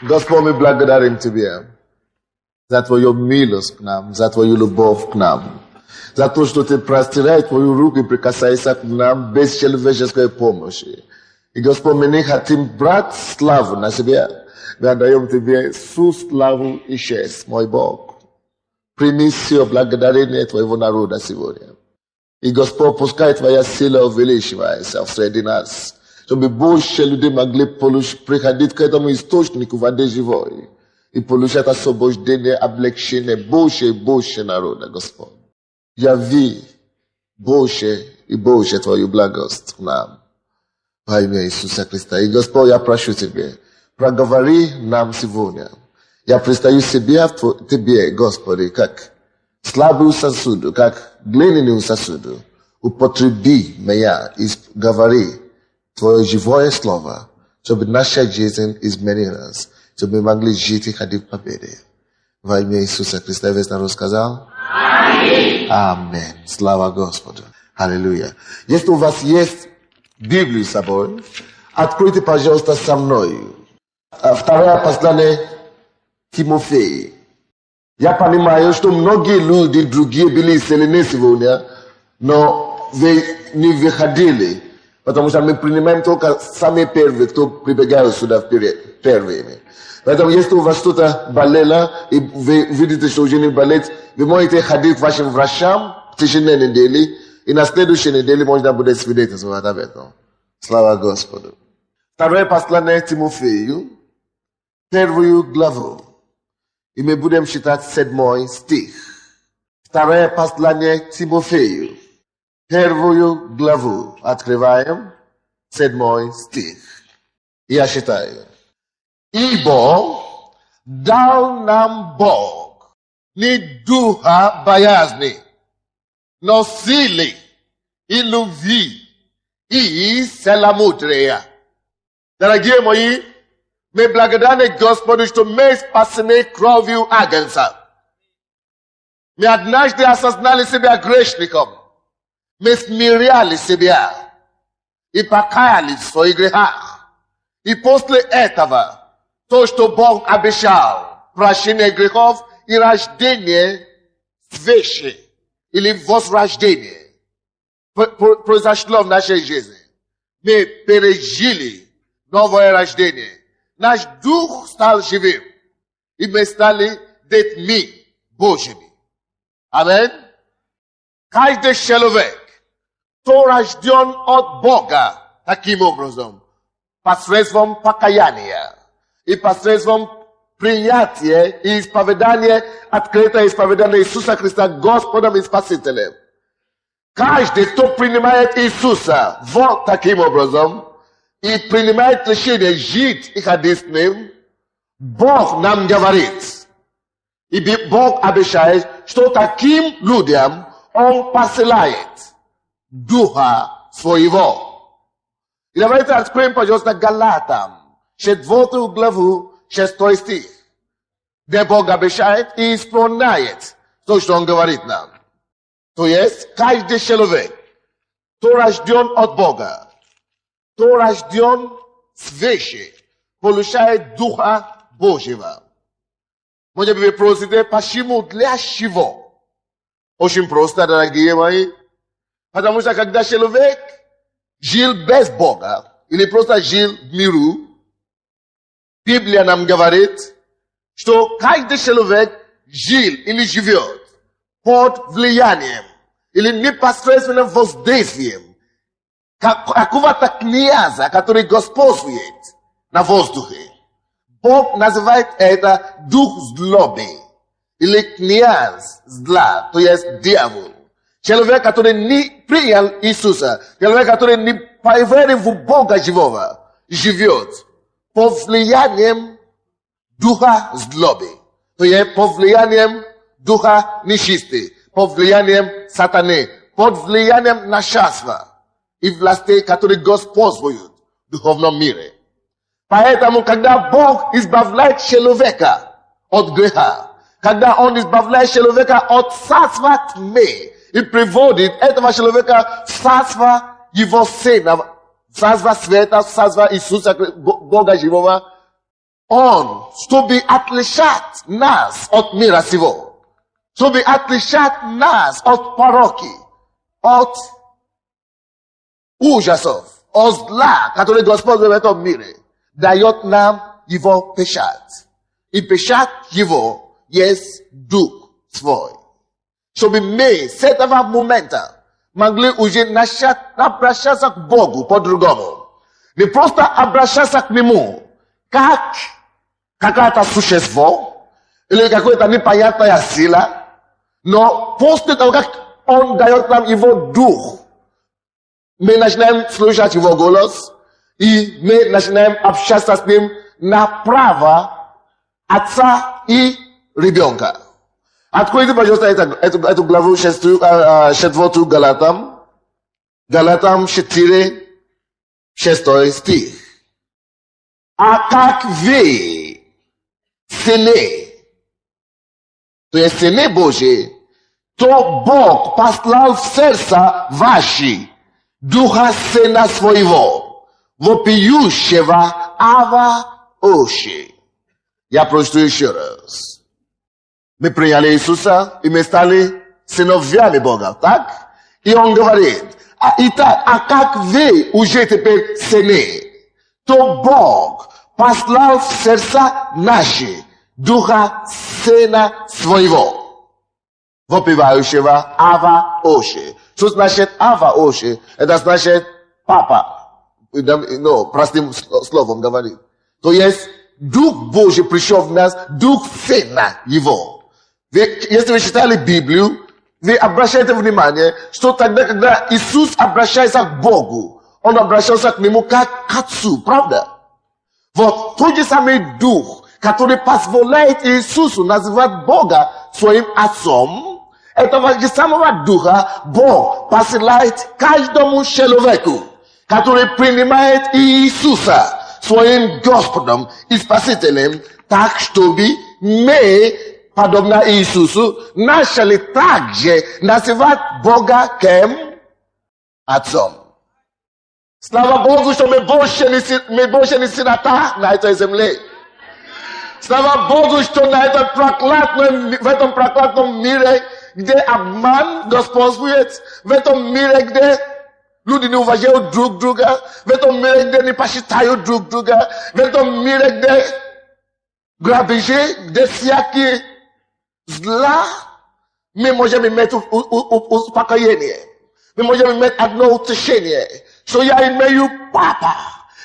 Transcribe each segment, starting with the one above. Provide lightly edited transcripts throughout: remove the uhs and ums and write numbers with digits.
Господь мы благодарим Тебя за Твою милость к нам, за Твою любовь к нам, за то, что Ты простираешь Твою руку и прикасаешься к нам без человеческой помощи. И, Господь, мы не хотим брать славу на себя. Мы отдаем Тебе всю славу и честь, мой Бог. Прими все благодарение Твоего народа сегодня. И, Господь, пускай Твоя сила увеличивается среди нас, чтобы больше людей могли приходить к этому источнику воды живой и получать освобождение, облегчение больше и больше народа, Господь. Яви больше и больше Твою благость нам. Во имя Иисуса Христа. И, Господь, я прошу Тебя, проговори нам сегодня. Я предстаю Тебе, Господи, как слабую сосуду, как глиняную сосуду. Употреби меня и говори Твое живое слово, чтобы наша жизнь изменилась, чтобы мы могли жить и ходить в победе. Во имя Иисуса Христа весь народ сказал? Аминь. Аминь. Слава Господу. Аллилуйя. Если у вас есть Библию с собой, откройте, пожалуйста, со мной. Второе послание Тимофею. Я понимаю, что многие люди, другие были исцелены сегодня, но вы не выходили, потому что мы принимаем только самые первые, кто прибегают сюда первыми. Поэтому, если у вас что-то болело, и вы видите, что уже не болит, вы можете ходить к вашим врачам в течение недели, и на следующей неделе можно будет свидетельствовать об этом. Слава Господу. Второе послание Тимофею, 1 главу. И мы будем читать 7 стих. Второе послание Тимофею, 1 главу. Открываем 7 стих. Я читаю. Ибо дал нам Бог не духа боязни, но силы и любви и целомудрия. Дорогие мои, мы благодарны Господу, что мы спасены кровью Агнца. Мы однажды осознали себя грешником. Мы смиряли себя и покаялись в своих грехах. И после этого то, что Бог обещал, прощение грехов и рождение свыше или возрождение, произошло в нашей жизни. Мы пережили новое рождение. Наш дух стал живым, и мы стали детьми Божьими. Аминь. Каждый человек, кто рожден от Бога, таким образом, посредством покаяния и посредством принятия и исповедания, открытое исповедание Иисуса Христа Господом и Спасителем. Каждый, кто принимает Иисуса вот таким образом, и принимает решение жить и ходить с Ним, Бог нам говорит. И Бог обещает, что таким людям Он посылает Духа Своего. И давайте откроем, пожалуйста, Галатам, 4 главу, 6 стих, где Бог обещает и исполняет то, что Он говорит нам. То есть, каждый человек, кто рожден от Бога, кто рожден свыше, получает Духа Божьего. Может быть, вы просите, почему, для чего? Очень просто, дорогие мои. Потому что когда человек жил без Бога, или просто жил в миру, Библия нам говорит, что каждый человек жил или живет под влиянием или непосредственным воздействием какого-то князя, который господствует на воздухе. Бог называет это дух злобы или князь зла, то есть дьявол. Человек, который не принял Иисуса, человек, который не поверил в Бога живого, живет под влиянием духа злобы, то есть под влиянием духа нечистой, под влиянием сатаны, под влиянием нашества и властей, которые господствуют в духовном мире. Поэтому, когда Бог избавляет человека от греха, когда Он избавляет человека от царства тьмы и приводит этого человека в царство Его Сына, в царство света, в царство Иисуса, Бога живого, on чтобы отличать нас от мира сего, чтобы отличать нас от пороки, от ужасов, от зла, который Господь в этом мире дает нам его печать. И печать его есть Дух Свой. Чтобы мы с этого момента могли уже начать обращаться к Богу по-другому. Не просто обращаться к Нему, как какое-то существо, или какая-то непонятная сила, но после того, как Он дает нам Его Дух, мы начинаем слушать Его голос, и мы начинаем общаться с Ним на право отца и ребенка. Откройте, пожалуйста, эту главу 4 Галатам. Галатам 4, 6 стих. А как вы сыны, то есть сыны Божьи, то Бог послал в сердца ваши Духа Сына Своего, вопиющего Ава Оши. Я прочту еще раз. Мы приняли Иисуса, и мы стали сыновьями Бога, так? И Он говорит, итак, а как вы уже теперь сыны, то Бог послал в сердца наши Духа Сына Своего, вопивающего Ава Оши. Что значит Ава Оши? Это значит папа. Ну, простым словом говорит. То есть Дух Божий пришел в нас, Дух Сына Его. Если вы читали Библию, вы обращаете внимание, что тогда, когда Иисус обращается к Богу, Он обращался к Нему как к Отцу, правда? Вот тот же самый Дух, который позволяет Иисусу называть Бога своим Отцом, этого же самого Духа Бог посылает каждому человеку, который принимает Иисуса своим Господом и Спасителем, так, чтобы мы, подобно Иисусу, начали также называть Бога кем? Отцом. Слава Богу, что мы больше не сирота на этой земле. Слава Богу, что в этом проклятом мире, где обман господствует, в этом мире, где люди не уважают друг друга, в этом мире, где не почитают друг друга, в этом мире, где грабежи, где всякие зла, мы можем иметь успокоение. Мы можем иметь одно утешение, что я имею папа,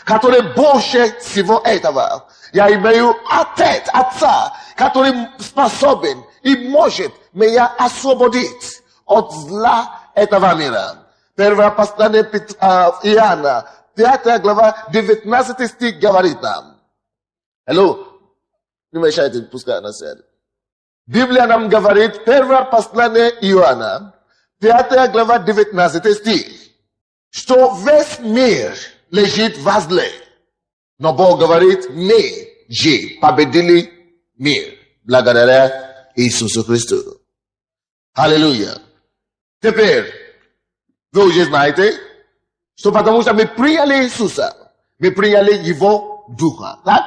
который больше всего этого. Я имею отца, который способен и может меня освободить от зла этого мира. Первое послание Иоанна, 5 глава, 19 стих говорит нам. Алло, не мешайте, пускай она сядет. Библия нам говорит, первое послание Иоанна, 5 глава, 19 стих, что весь мир лежит во зле. Но Бог говорит, мы же победили мир благодаря Иисусу Христу. Аллилуйя. Теперь, вы уже знаете, что потому что мы приняли Иисуса, мы приняли Его Духа, так?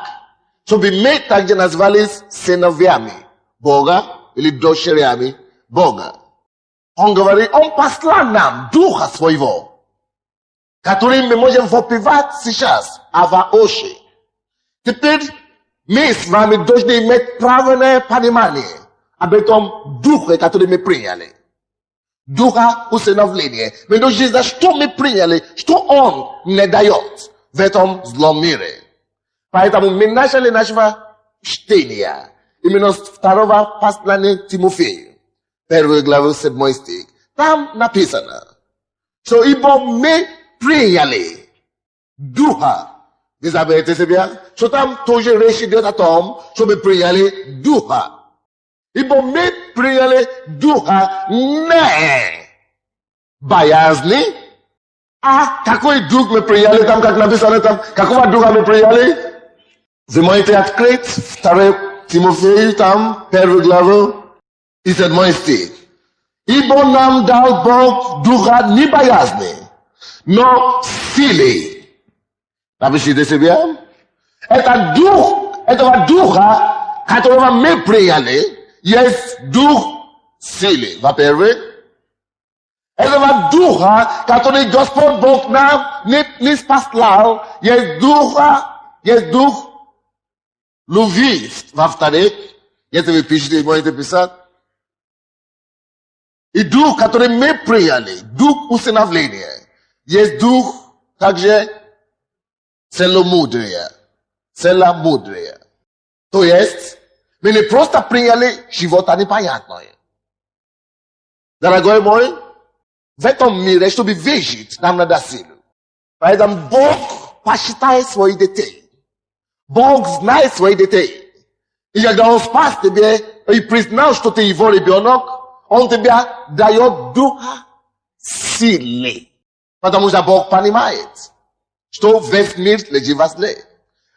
Чтобы мы также назывались сыновьями Бога или дочерями Бога. Он говорит, Он послал нам Духа Своего, который мы можем вопивать сейчас, Ава Оши. Теперь мы с вами должны иметь правильное понимание об этом Духе, который мы приняли. Духа усыновления. Мы должны знать, что мы приняли, что Он не дает в этом злом мире. Поэтому мы начали нашего чтения именно с 2 послания Тимофею, 1 главу 7 стих. Там написано, что ибо мы приняли Духа. Вы заберете себя, что там тоже речь идет о том, что мы приняли Духа. Ибо мы приняли Духа не боязни. А какой Дух мы приняли? Там как написано там, какого Духа мы приняли? Вы можете открыть 2 Тимофею, там 1 главу и 7 стих. Ибо нам дал Бог Духа не боязни, но силы. Напишите себе. Это Дух, Этого духа, которого мы приняли, есть дух силы. Во-первых, этого духа, который Господь Бог нам не спаслал, есть дух любви. Во-вторых, если вы пишете, можете писать. И дух, который мы приняли, дух усыновления, есть дух также целомудрия. Целомудрия. То есть, мы не просто приняли чего-то непонятное. Дорогой мой, в этом мире, чтобы выжить, нам надо силу. Поэтому Бог посчитает своих детей. Бог знает своих детей. И когда Он спас тебя и признал, что ты его ребенок, Он тебе дает духа силы. Потому что Бог понимает, что весь мир лежит во зле.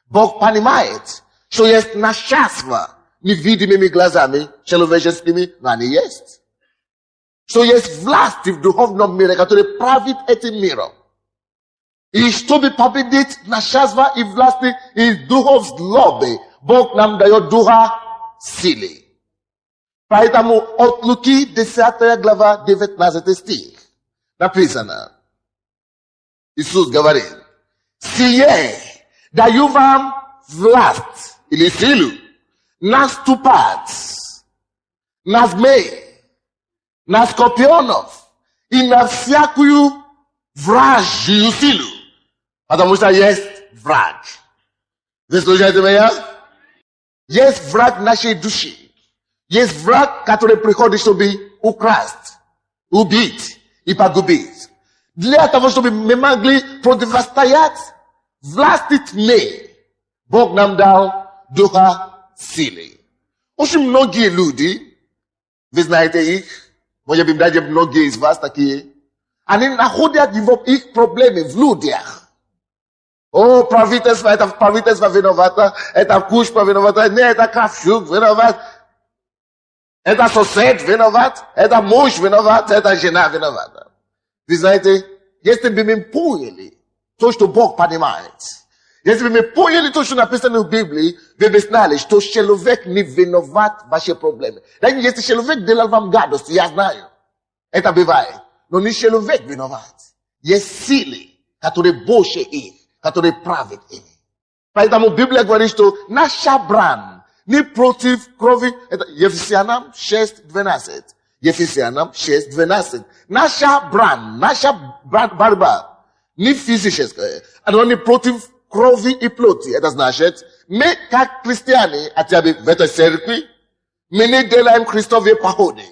Бог понимает, что есть нашество невидимыми глазами, человеческими, но они есть. Что есть власть в духовном мире, который правит этим миром. И чтобы победить нашество и власти и духов злобы, Бог нам дает духа силы. Поэтому от Луки 10 глава 19 стих написано. Иисус говорит: «Сие даю вам власть или силу наступать на змей, на скорпионов и на всякую вражью силу». Потому что есть враг. Вы слушаете меня? Есть враг нашей души. Есть враг, который приходит, чтобы украсть, убить и погубить. Для того, чтобы мы могли противостоять власти тьмы, Бог нам дал духа силы. Очень многие люди, вы знаете их, может быть, даже многие из вас такие, они находят их проблемы в людях. О, правительство виновато, это кучка виновата, не, это Кравчук виноват, это сосед виноват, это муж виноват, это жена виновата. Вы знаете, если бы мы поняли то, что Бог понимает, если бы мы поняли то, что написано в Библии, вы бы знали, что человек не виноват в ваши проблемы. Если человек делал вам гадость, я знаю, это бывает, но не человек виноват. Есть силы, которые больше их, которые правят ими. Поэтому Библия говорит, что наша брань не против крови. Это Ефесянам 6:12. Ефесянам 6:12. Наша брань, наша борьба не физическая, она не против крови и плоти. Это значит, мы как христиане, хотя бы в этой церкви, мы не делаем Христовые походы.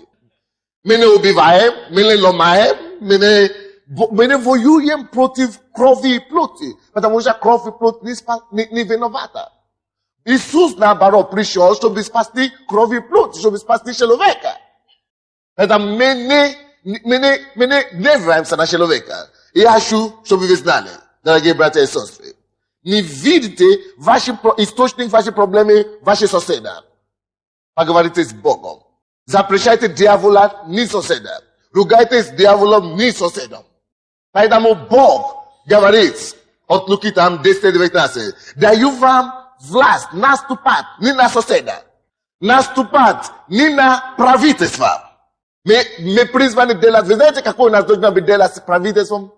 Мы не убиваем, мы не ломаем, мы не воюем против крови и плоти. Потому что кровь и плоть не виновата. Иисус, наоборот, пришел, чтобы спасти кровь и плоть, чтобы спасти человека. Это мы не гневаемся на человека. И я хочу, чтобы вы знали, дорогие братья и сестры, не видите источник ваших проблем, ваши соседа. Поговорите с Богом. Запрещайте дьявола, не соседа. Ругайтесь с дьяволом, не соседом. Поэтому Бог говорит от Луки там 10:19. Даю вам власть наступать не на соседа, наступать не на правительство. Мы призваны делать, вы знаете, какой у нас должно быть делать с правительством?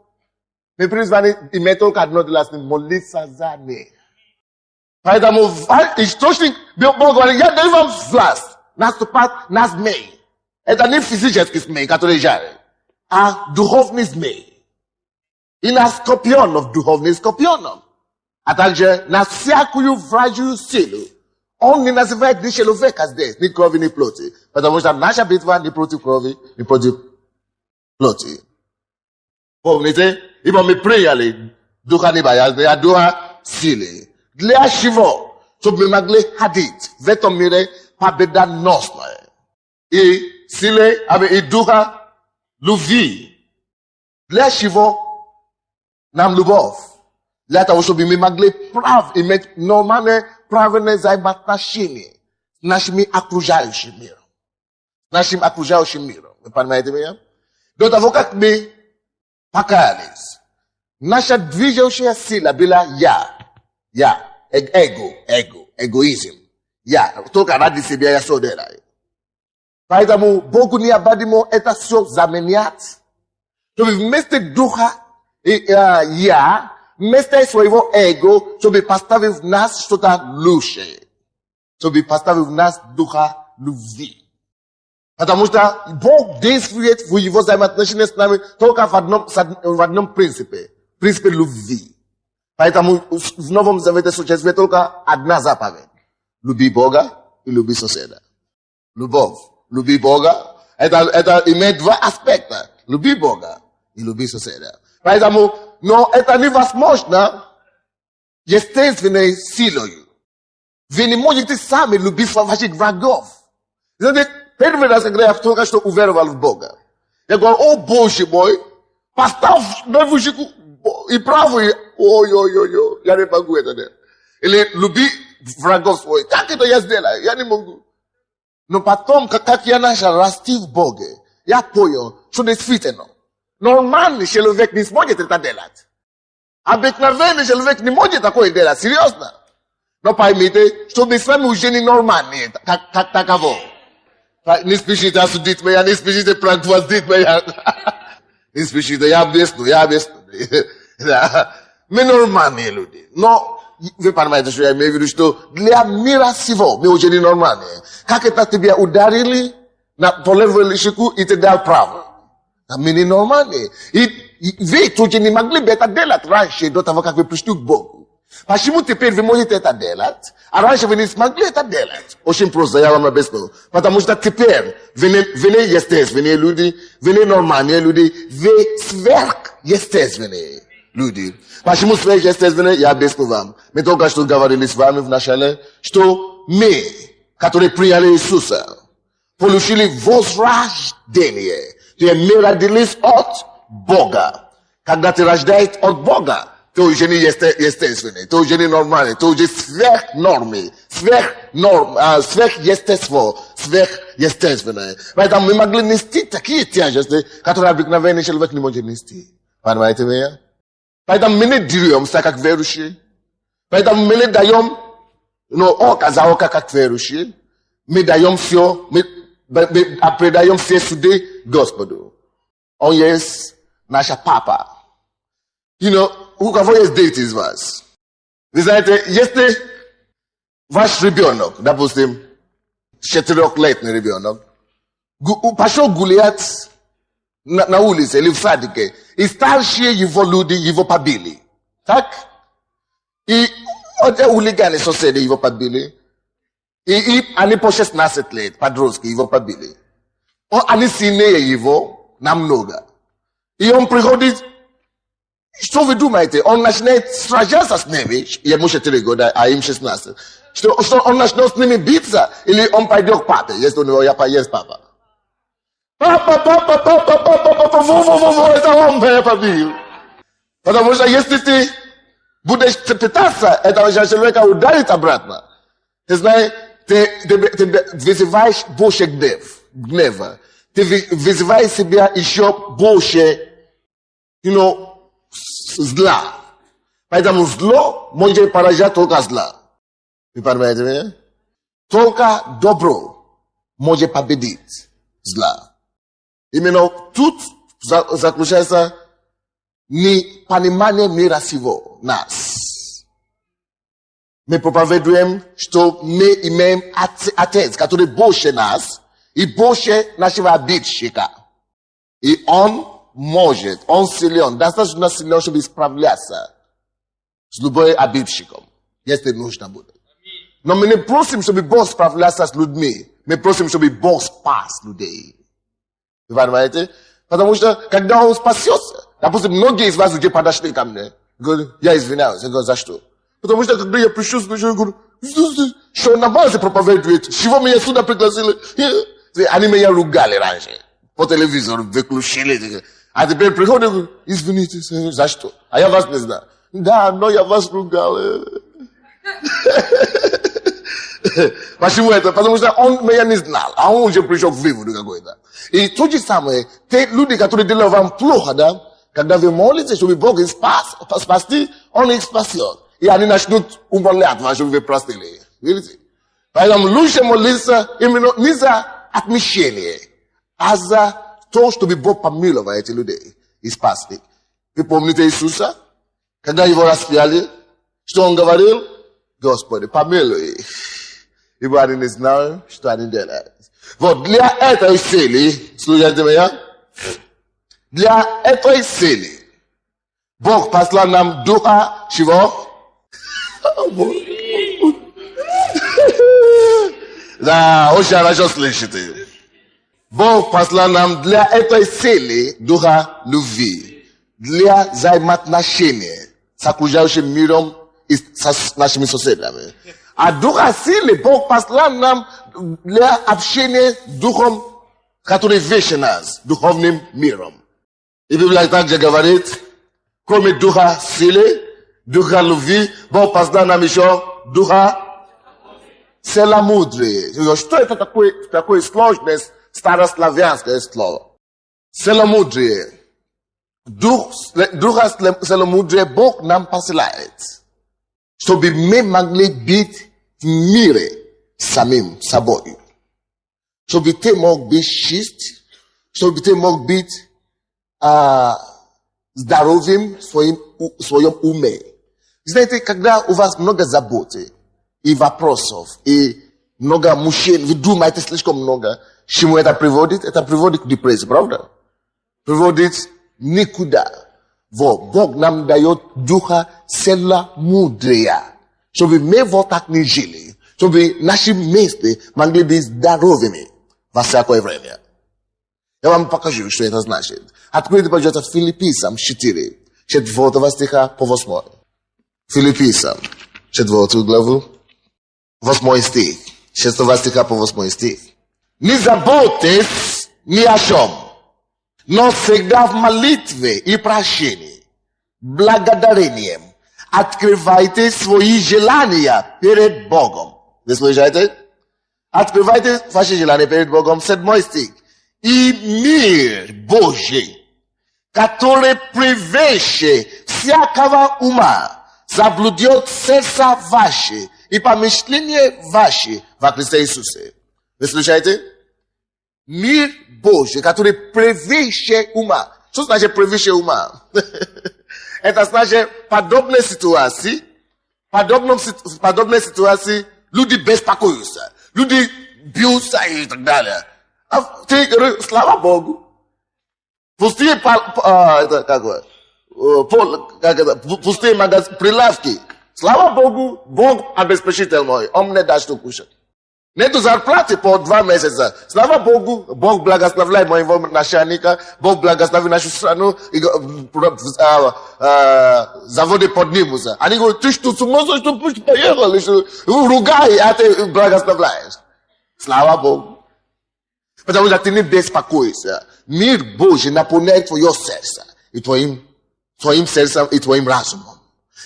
Мы призваны иметь только одно делать, молиться за них. Поэтому источник, Бог говорит, я даю вам власть наступать на змей. Это не физический змей, который жарит, а духовный змей. И на скорпионов, духовных скорпионов. А также на всякую вражью силу. Он не называет ни человека здесь, ни крови, ни плоти. Потому что наша битва не против крови, не против плоти. Помните? Ибо мы приняли духа не боязни, а духа силы. Для чего? Чтобы мы могли ходить в этом мире победоносное. И силы, и духа любви. Для чего? Нам любовь. Для того, чтобы мы могли иметь нормальные правильные взаимоотношения с нашими окружающим миром. Нашим окружающим миром. Вы понимаете меня? До того, как мы покаялись, наша движущая сила была эго. egoism. Ya, toka radi sibia ya sodera. Поэтому Богу необходимо это все заменять. Чтобы вместо духа я, вместо своего эго, чтобы поставить в нас что-то лучшее. Чтобы поставить в нас духа любви. Потому что Бог действует в его взаимоотношениях с нами только в одном принципе. Принципе любви. Поэтому в Новом Завете существует только одна заповедь. Люби Бога и люби соседа. Любовь. Люби Бога. Это имеет два аспекта. Люби Бога и люби соседа. Поэтому, но это невозможно естественной силой. Вы не можете сами любить ваших врагов. Знаете, первый раз, когда я только что уверовал в Бога, я говорю, о Боже мой, поставь левую щеку и правую, ой-ой-ой, я не могу это делать. Или люби врагов своих. Как это я сделаю? Я не могу. Но потом, как я начал расти в Боге, я понял, что действительно, нормальный человек не сможет это делать. Обыкновенный человек не может такое делать, серьезно. Но поймите, что мы с вами уже не нормальные, как таково. Не спешите осудить меня, не спешите проквоздить меня. Не спешите, я объясню. Мы нормальные люди. Но вы понимаете, что я имею в виду, что для мира сего мы уже не нормальные. Как это тебя ударили по левую щеку и ты дал право? Мы не нормальные. И вы тоже не могли бы это делать раньше, до того, как вы пришли к Богу. Почему теперь вы можете это делать, а раньше вы не смогли это делать? Очень просто, я вам объясню. Потому что теперь вы не естественные люди, вы не нормальные люди, вы сверхъестественные люди. Почему сверхъестественные? Я объясню вам. Мы только что говорили с вами в начале, что мы, которые приняли Иисуса, получили возрождение. То есть мы родились от Бога. Когда ты рождаешься от Бога, ты уже не естественный, ты уже не нормальный, ты уже сверхнормы, сверхъестество, сверхъестественное. Поэтому мы могли нести такие тяжести, которые обыкновенный человек не может нести. Понимаете меня? Поэтому мы не деремся, как верующие. Поэтому мы не даем око за око, как верующие. Мы даем все, мы предаем все суды Господу. Он есть наш папа. У кого есть дети из вас? Вы знаете, если ваш ребенок, допустим, 4-летний ребенок, пошел гулять на улице или в садике, и старшие его люди его побили. Так? И хулиганы соседи его побили. И они по 16 лет, подростки его побили. Они сильнее его намного. И он приходит. Что вы думаете? Он начинает сражаться с ними, ему 4 года, а им 16. Что он начнет с ними биться, или он пойдет к папе, если у него есть папа? Папа, это он меня побил. Потому что если ты будешь пытаться этого человека ударить обратно, ты знаешь, ты вызываешь больше гнева. Ты вызываешь себя еще больше, зла. Поэтому зло может поражать только зла. Вы понимаете меня? Только добро может победить зла. Именно тут заключается непонимание мира сего нас. Мы проповедуем, что мы имеем Отец, который больше нас и больше нашего обидчика. И он может, он силен, достаточно силен, чтобы справляться с любым обидчиком, если нужно будет. Но мы не просим, чтобы Бог справлялся с людьми. Мы просим, чтобы Бог спас людей. Вы понимаете? Потому что, когда Он спасется, допустим, многие из вас уже подошли ко мне, говорят, я извиняюсь. Я говорю, за что? Потому что, когда я пришел, я говорю, что на базе проповедует, чего меня сюда пригласили? Они меня ругали раньше, по телевизору выключили. А теперь приходят и говорят, извините, за что? А я вас не знаю. Да, но я вас ругал. Почему это? Потому что он меня не знал, а он уже пришел к выводу какой-то. И то же самое, те люди, которые делают вам плохо, да, когда вы молитесь, чтобы Бог их спасти, Он их спасет. И они начнут умолять вас, чтобы вы простили. Видите? Поэтому лучше молиться именно не за отмещение, а за то, чтобы Бог помиловал этих людей и спас их. Вы помните Иисуса? Когда его распяли, что он говорил? Господи, помилуй их, ибо они не знают, что они делают. Вот для этой цели, слушайте меня, для этой цели Бог послал нам Духа чего? Да, очень хорошо слышите. Бог послал нам для этой цели Духа любви, для взаимоотношения с окружающим миром и с нашими соседями. А Духа силы Бог послал нам для общения с Духом, который выше нас, духовным миром. И Библия также говорит, кроме Духа силы, Духа любви, Бог послал нам еще Духа целомудрия. Что это такое сложное старославянское слово? Целомудрие. Духа целомудрия Бог нам посылает, чтобы мы могли быть в мире самим собой. Чтобы ты мог быть чист, чтобы ты мог быть здоровым в своем уме. Знаете, когда у вас много заботы и вопросов, и много мужчин, вы думаете слишком много, к чему это приводит? Это приводит к депрессии, правда? Приводит никуда. Вот, Бог нам дает духа целомудрия, чтобы мы вот так не жили, чтобы наши мысли могли быть здоровыми во всякое время. Я вам покажу, что это значит. Откройте, пожалуйста, Филиппийцам 4, 4 стиха по 8. Филиппийцам 4 главу, 8 стих, 6 стиха по 8 стих. Не заботьтесь ни о чем, но всегда в молитве и прощении, благодарением, открывайте свои желания перед Богом. Вы слышите? Открывайте ваши желания перед Богом. 7 стих. И мир Божий, который превыше всякого ума, заблудит сердца ваши и помышления ваши во Христе Иисусе. Вы слышите? Мир Божий, который превыше ума. Что значит превыше ума? Это значит подобные ситуации, люди беспокоятся, люди бьются и так далее. А ты говоришь, слава Богу. Пустые пустые прилавки. Слава Богу, Бог обеспечитель мой, он мне даст что кушать. Нету зарплаты по 2 месяца. Слава Богу, Бог благословляет моего начальника, Бог благословит нашу страну, и заводы поднимутся. Они говорят, ты что, с ума сошел, что пусть поехали, что ругай, а ты благословляешь. Слава Богу. Потому что ты не беспокойся. Мир Божий наполняет твое сердце, и твоим сердцем, и твоим разумом.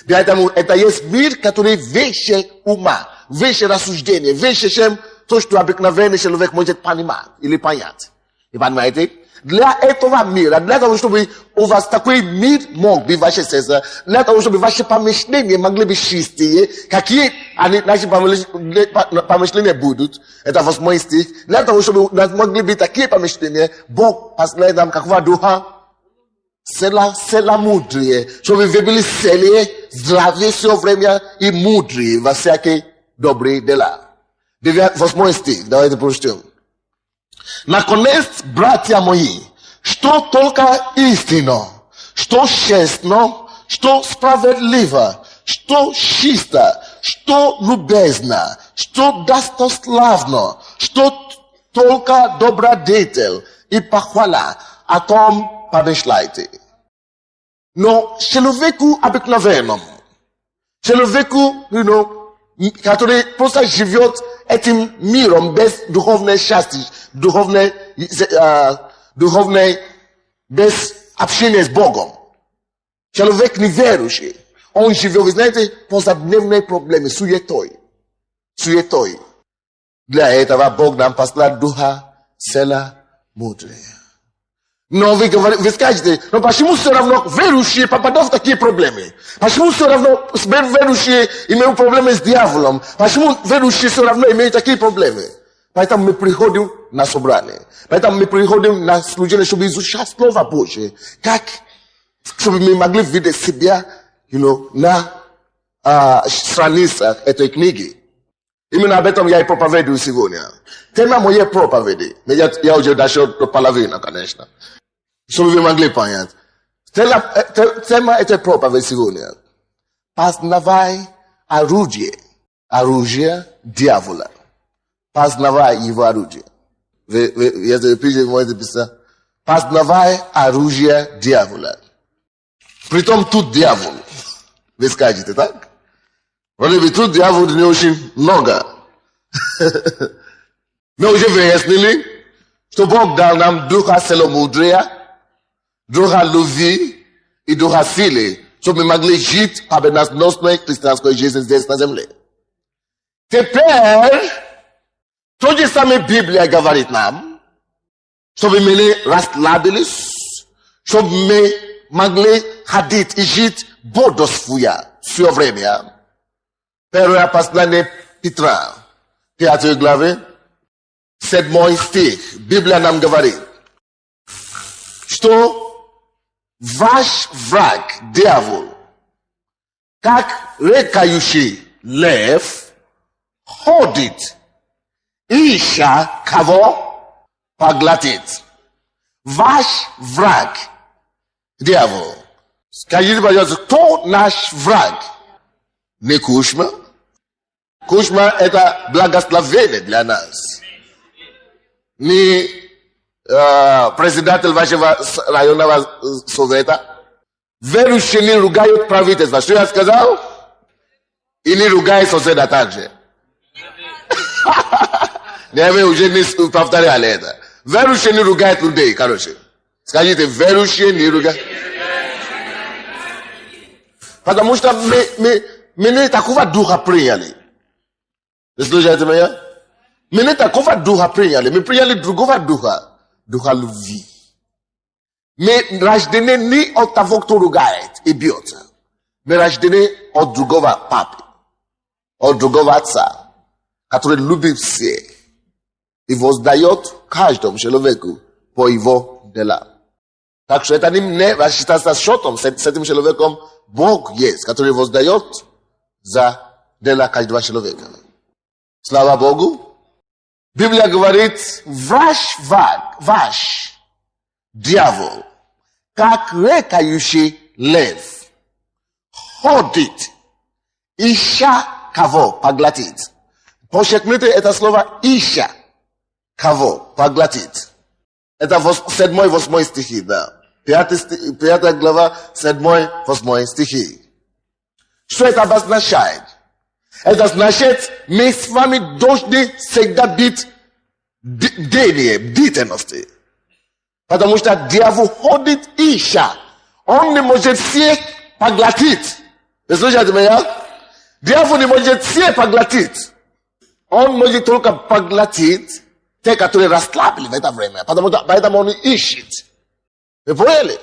Поэтому это есть мир, который выше ума, выше рассуждения, выше, чем то, что обыкновенный человек может понимать или понять. И понимаете? Для этого мира, для того, чтобы у вас такой мир мог быть в ваше сердце, для того, чтобы ваши помышления могли быть чистые, какие наши помышления будут, это 8 стих, для того, чтобы у нас могли быть такие помышления, Бог посылает нам какого духа? Целомудрие, чтобы вы были целые, здравые все время и мудрые во всякие добрые дела. 8 стих, давайте прочтем. Наконец, братья мои, что только истинно, что честно, что справедливо, что чисто, что любезно, что достославно, что только добродетель и похвала, о том помышляйте. Но человеку обыкновенному, человеку, который просто живет этим миром без духовной счастья, духовной, без общения с Богом. Человек неверующий, он живет, вы знаете, повседневные проблемы, суетой. Для этого Бог нам послал духа целомудрия. No, vi skažete, no pa mu se ravno veruši, pa dosta takие problemi. Pa mu se ravno veruši imaju probleme s dijavolom. Pa mu veruši se ravno imaju takие problemi. Поэтому мы приходим на собрание. Поэтому мы приходим на служение, чтобы изучать Слово Божие. Как, чтобы мы могли видеть себя, на страницах этой книги. Именно об этом я и проповедую сегодня. Тема моей проповеди. Я уже дошел до половины, конечно. Чтобы вы могли понять. Тема этой проповеди сегодня. Познавай орудие. Оружие дьявола. Познавай его орудие. Если вы можете писать. Познавай оружие дьявола. Притом тут дьявол. Вы скажете, так? Вроде бы тут дьявол не очень много. Мы уже выяснили, что Бог дал нам духа целомудрия, духа любви и духа силы, чтобы мы могли жить победоносной христианской жизнью здесь на земле. Теперь, то же самое Библия говорит нам, чтобы мы не расслабились, чтобы мы могли ходить и жить бодрствуя все время. Первое послание Петра, 5 главе, 7 стих. Библия нам говорит, что ваш враг, дьявол, как рыкающий лев, ходит, ища кого поглотит. Ваш враг, дьявол. Скажите, пожалуйста, кто наш враг? Не Кушма. Кушма – это благословение для нас. Не председатель вашего районного совета. Верующие не ругают правительство. Что я сказал? И не ругают соседа также. Вы уже не повторяли это. Верующие не ругают людей, короче. Скажите, верующие не ругают. Потому что мы не такого духа приняли. Вы слушаете меня? Мы не такого духа приняли. Мы приняли другого духа. Духа любви. Мы рождены не от того, кто ругает и бьется. Мы рождены от другого папы. От другого отца. Который любит всех. И воздает каждому человеку по его делам. Так что это не рассчитаться счетом с этим человеком. Бог есть, который воздает за дела каждого человека. Слава Богу. Библия говорит, ваш дьявол, как рыкающий лев, ходит, ища кого поглотит. Подчеркните это слово ища кого поглотит. Это 7-8 стихи, да. 5 глава, 7-8 стихи. Что это обозначает? Это значит, мы с вами должны всегда быть бдительности. Потому что дьявол ходит ища. Он не может всех поглотить. Вы слышите меня? Дьявол не может всех поглотить. Он может только поглотить те, которые расслабили в это время. Поэтому он ищет. Вы поняли?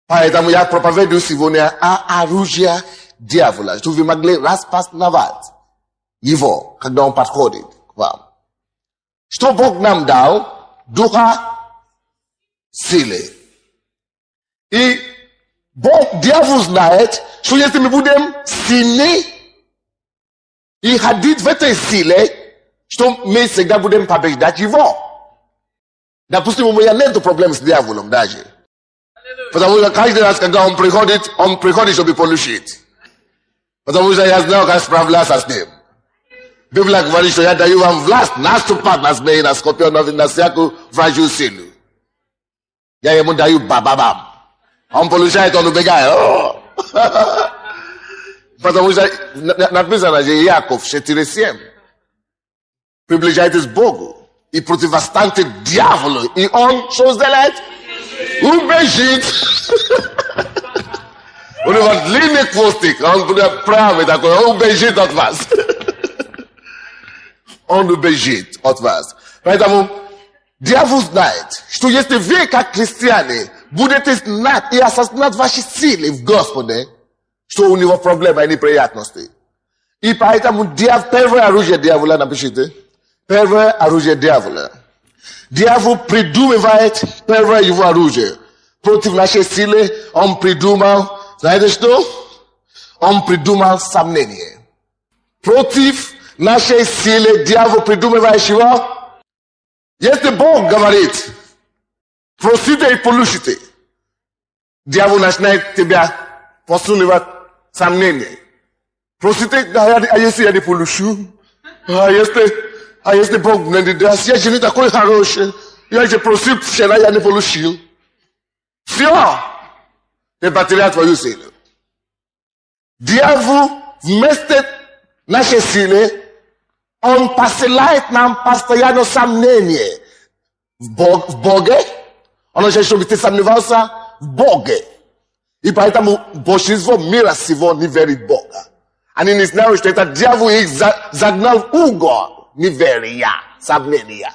Поэтому я проповедую сегодня о оружии дьявола, чтобы вы могли распознавать его, когда он подходит к вам. Что Бог нам дал? Духа силы. И дьявол знает, что если мы будем сильны и ходить в этой силе, что мы всегда будем побеждать его. Допустим, у меня нет проблем с дьяволом даже. Потому что каждый раз, когда он приходит, чтобы получить. Потому что я знаю, как справляться с ним. Библия говорит, что я даю вам власть наступать на змеи, на скорпионов и на всякую вражью силу. Я ему даю бабабам. Он получает, он убегает. Потому что написано, что Яков 4:7. Приближайтесь к Богу и противостаньте дьяволу. И он что сделает? Убежит. У него длинный хвостик, он будет правый такой, он убежит от вас. Он убежит от вас. Поэтому Дьявол знает, что если вы, как христиане, будете знать и осознать ваши силы в Господе, что у него проблемы и неприятности. И поэтому первое оружие дьявола, напишите, первое оружие дьявола. Дьявол придумывает первое его оружие. Против нашей силы он придумал, знаете что? Он придумал сомнение. Против нашей силы дьявол придумывает чего? Если Бог говорит, просите и получите, дьявол начинает тебя посунывать сомнения. Просите, а если я не получу? А если Бог мне не даст? Я же не такой хороший. Я же просил вчера, я не получил. Все. Ты потерял твою силу. Дьявол вместо нашей силы, он посылает нам постоянно сомнения в Боге. Он хочет, чтобы ты сомневался в Боге. И поэтому большинство мира сего не верит в Бога. Они не знают, что этот дьявол их загнал в угол неверия, сомнения.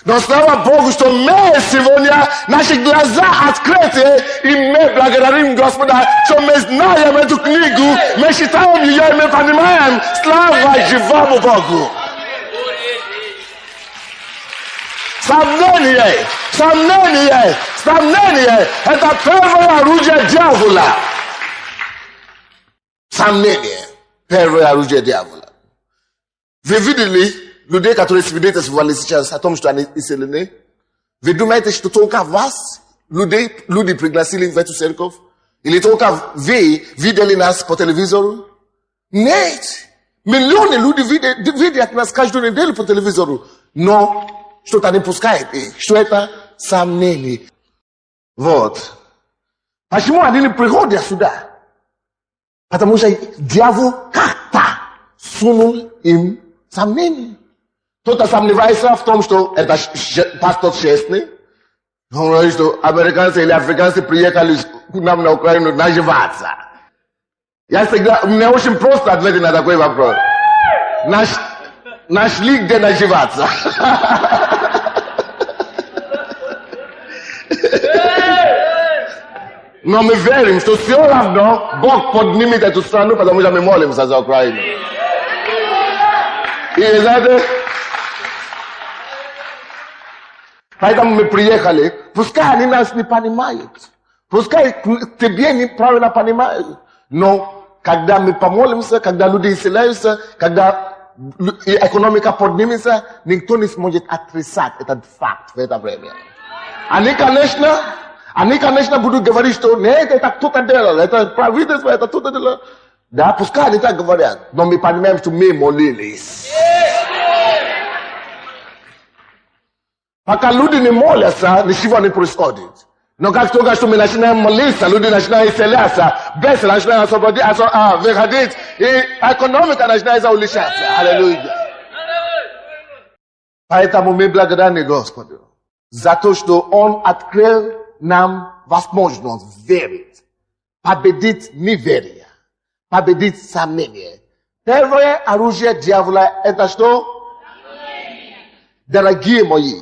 Но слава Богу, что мы сегодня, наши глаза открыты, и мы благодарим Господа, что мы знаем эту книгу, мы читаем ее, и мы понимаем, слава живому Богу. Сомнение, это первое оружие дьявола. Сомнение, первое оружие дьявола. Вы видели людей, которые свидетельствовали сейчас о том, что они исцелены? Вы думаете, что только вас люди пригласили в эту церковь? Или только вы видели нас по телевизору? Нет. Миллионы людей видят нас каждую неделю по телевизору. Но что-то не пускает их. Что это? Сомнение. Вот. Почему они не приходят сюда? Потому что дьявол как-то сунул им сомнение. Кто-то сомневается в том, что это пастор честный. Он говорит, что американцы или африканцы приехали к нам на Украину наживаться. Мне очень просто ответить на такой вопрос. Нашли где наживаться. Но мы верим, что все равно Бог поднимет эту страну, потому что мы молимся за Украину. И знаете, поэтому мы приехали. Пускай они нас не понимают. Пускай тебе неправильно понимают. Но когда мы помолимся, когда люди исцеляются, когда экономика поднимется, никто не сможет отрицать этот факт в это время. Они, конечно, будут говорить, что нет, это кто-то делал, это правительство, это кто-то делал. Да, пускай они так говорят, но мы понимаем, что мы молились. Пока люди не молятся, ничего не происходит. Но как только что мы начинаем молиться, люди начинают исцеляться, бесы начинают выходить, и экономика начинает улучшаться. Аллилуйя. Поэтому мы благодарны Господу за то, что Он открыл нам возможность верить, победить неверие, победить сомнение. Первое оружие дьявола — это что? Дорогие мои,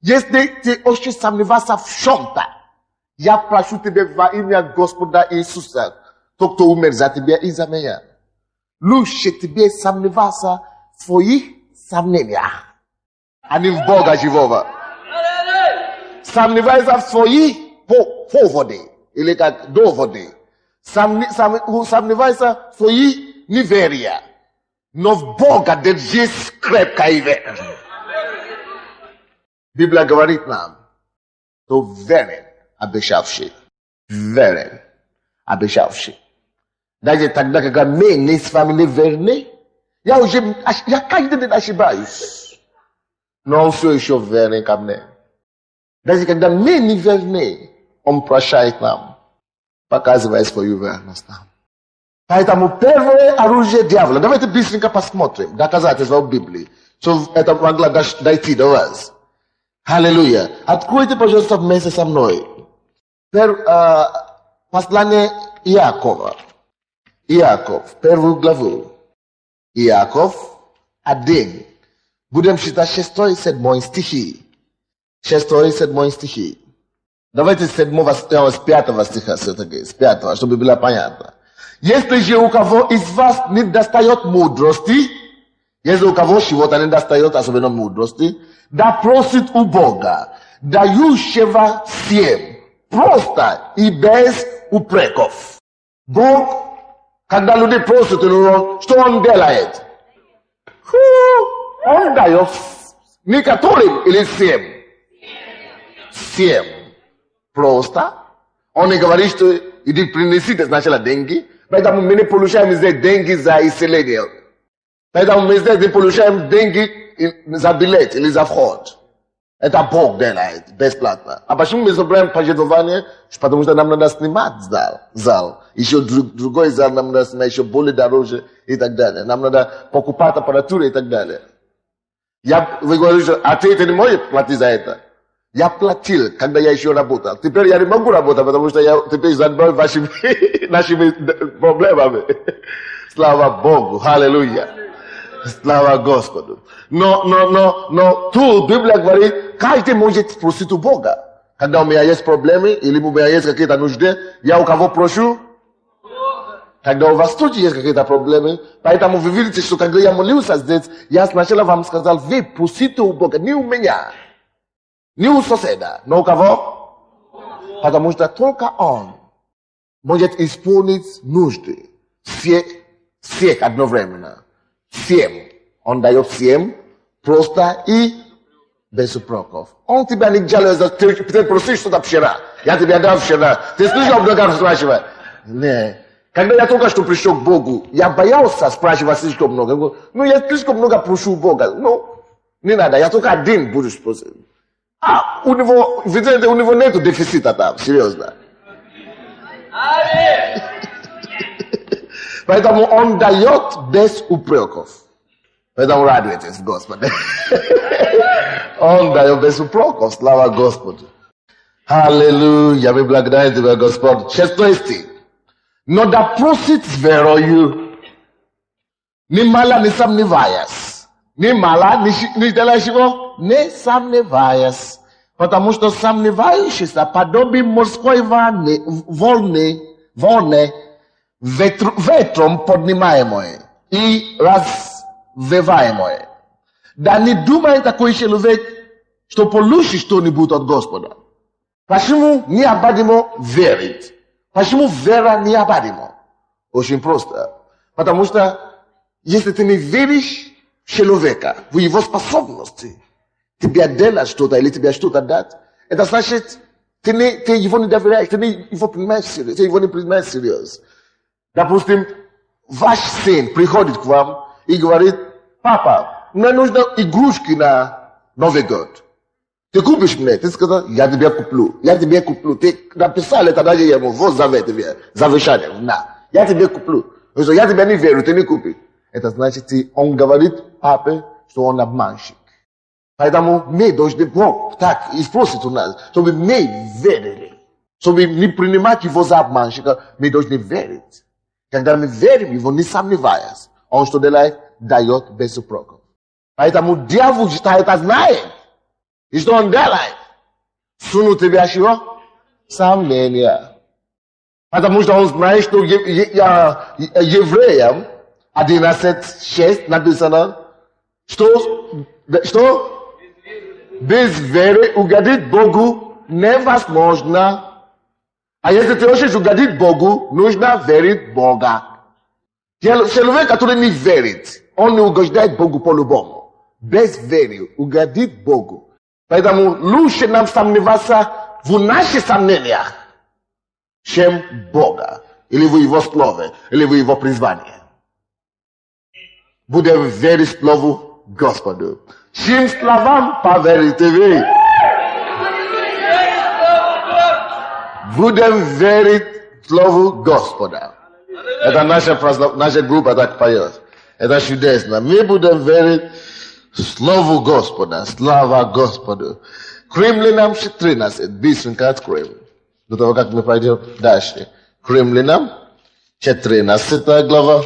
если ты очень сомневался в чем-то, я прошу тебя во имя Господа Иисуса, тот, кто умер за тебя и за меня, лучше тебе сомневаться в своих сомнениях, а не в Бога живого. Сомневайся в своих поводы, или как доводы. Сомневайся в своих неверия, но в Бога держись крепко и верно. Библия говорит нам, что верен обещавший. Верен обещавший. Даже тогда, когда мы не с вами не верны, я каждый день ошибаюсь. Но он все еще верен ко мне. Даже когда мы не верны, он прощает нам, показывая свою верность нам. Поэтому первое оружие дьявола. Давайте быстренько посмотрим доказательства в Библии, чтобы это могло дойти до вас. Аллилуйя. Откройте, пожалуйста, вместе со мной. Послание Иакова. Иаков, первую главу. Иаков 1. Будем читать 6 и 7 стихи. 6 и 7 стихи. Давайте с 5 стиха все-таки, с 5, чтобы было понятно. Если же у кого из вас не достает мудрости, если у кого чего-то не достает, особенно мудрости, да просит у Бога, дающего всем, просто и без упреков. Бог, когда люди просят у него, что он делает? Он дает некоторым или всем? Всем. Просто. Он не говорит, что иди принесите сначала деньги, поэтому мы не получаем здесь деньги за исцеление. Поэтому мы здесь не получаем деньги за билет или за вход. Это Бог делает бесплатно. А почему мы собираем пожертвования? Потому что нам надо снимать зал. Еще другой зал нам надо снимать, еще более дороже и так далее. Нам надо покупать аппаратуру и так далее. Вы говорите, а ты не можешь платить за это? Я платил, когда я еще работал. Теперь я не могу работать, потому что я теперь занимаюсь нашими проблемами. Слава Богу, аллилуйя. Слава Господу. Но тут Библия говорит, каждый может спросить у Бога. Когда у меня есть проблемы, или у меня есть какие-то нужды, я у кого прошу? Когда у вас тоже есть какие-то проблемы. Поэтому вы видите, что когда я молился здесь, я сначала вам сказал, вы просите у Бога, не у меня. Не у соседа, но у кого? Потому что только Он может исполнить нужды всех одновременно. Всем. Он дает всем просто и без упреков. Он тебя не жалуется, ты просишь что-то вчера. Я тебе дал вчера. Ты слишком много спрашиваешь. Не. Когда я только что пришел к Богу, я боялся спрашивать слишком много. Ну, я слишком много прошу Бога. Ну, не надо, я только один буду спросить. А у него, видите, у него нет дефицита там, серьезно. Поэтому он дает без упреков. Поэтому радуйтесь, Господи. Он дает без упреков, слава Господу. Аллилуйя, мы благодарим Тебя, Господь. 6 стих. Но да просит с верою, ни мало не сомневаясь. Ни мало, ни делаешь его, не сомневаясь. Потому что сомневающийся подобие морской волны, ветром поднимаемое и развиваемое. Да не думай такой человек, что получишь что-нибудь от Господа. Почему необходимо верить? Почему вера необходима? Очень просто. Потому что если ты не веришь в человека, в его способности, тебе делать что-то или тебе что-то дать, это значит, ты его не доверяешь, ты его не принимаешь всерьез. Допустим, ваш сын приходит к вам и говорит, папа, мне нужны игрушки на Новый год. Ты купишь мне? Ты сказал, я тебе куплю. Ты написал это даже ему, вот завещание, на. Я тебе куплю. Я тебе не верю, ты не купишь. Это значит, он говорит папе, что он обманщик. Поэтому мы должны Бог так и спросить у нас, чтобы мы верили. Чтобы не принимать его за обманщика, мы должны верить. Когда мы верим его, не сомневаясь, он что делает? Дает без упреков. Поэтому дьявол это знает. И что он делает? Сунул тебя чего? Сомнения. Потому что он знает, что евреям 11:6 написано, что без веры угодить Богу невозможно. А если ты хочешь угодить Богу, нужно верить в Бога. Человек, который не верит, он не угождает Богу по-любому. Без веры угодить Богу. Поэтому лучше нам сомневаться в наших сомнениях, чем Бога, или в Его Слове, или в Его призвании. Будем верить Слову Господу. Чьим словам поверите вы? Будем верить Слову Господа. Это наша группа так поет. Это чудесно. Мы будем верить Слову Господа. Слава Господу. Римлянам 13. Быстренько откроем. До того, как мы пойдем дальше. Римлянам 14 глава,